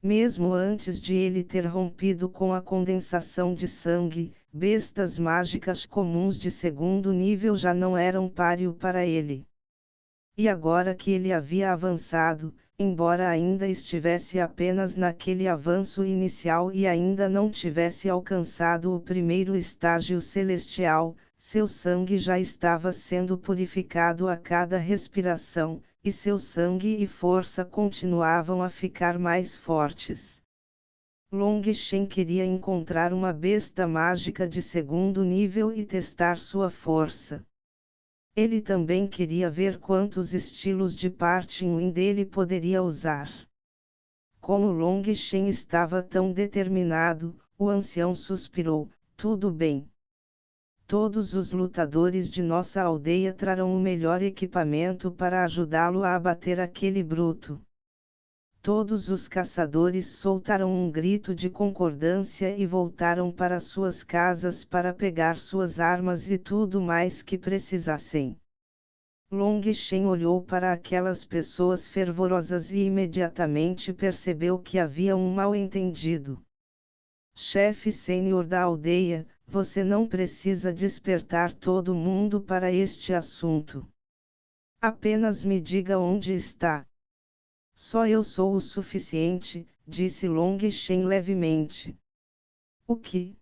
Mesmo antes de ele ter rompido com a condensação de sangue, bestas mágicas comuns de segundo nível já não eram páreo para ele. E agora que ele havia avançado, embora ainda estivesse apenas naquele avanço inicial e ainda não tivesse alcançado o primeiro estágio celestial, seu sangue já estava sendo purificado a cada respiração, e seu sangue e força continuavam a ficar mais fortes. Long Shen queria encontrar uma besta mágica de segundo nível e testar sua força. Ele também queria ver quantos estilos de Parting Wind ele poderia usar. Como Long Shen estava tão determinado, o ancião suspirou: tudo bem. Todos os lutadores de nossa aldeia trarão o melhor equipamento para ajudá-lo a abater aquele bruto. Todos os caçadores soltaram um grito de concordância e voltaram para suas casas para pegar suas armas e tudo mais que precisassem. Long Shen olhou para aquelas pessoas fervorosas e imediatamente percebeu que havia um mal-entendido. Chefe sênior da aldeia, você não precisa despertar todo mundo para este assunto. Apenas me diga onde está. Só eu sou o suficiente, disse Long Shen levemente. O que?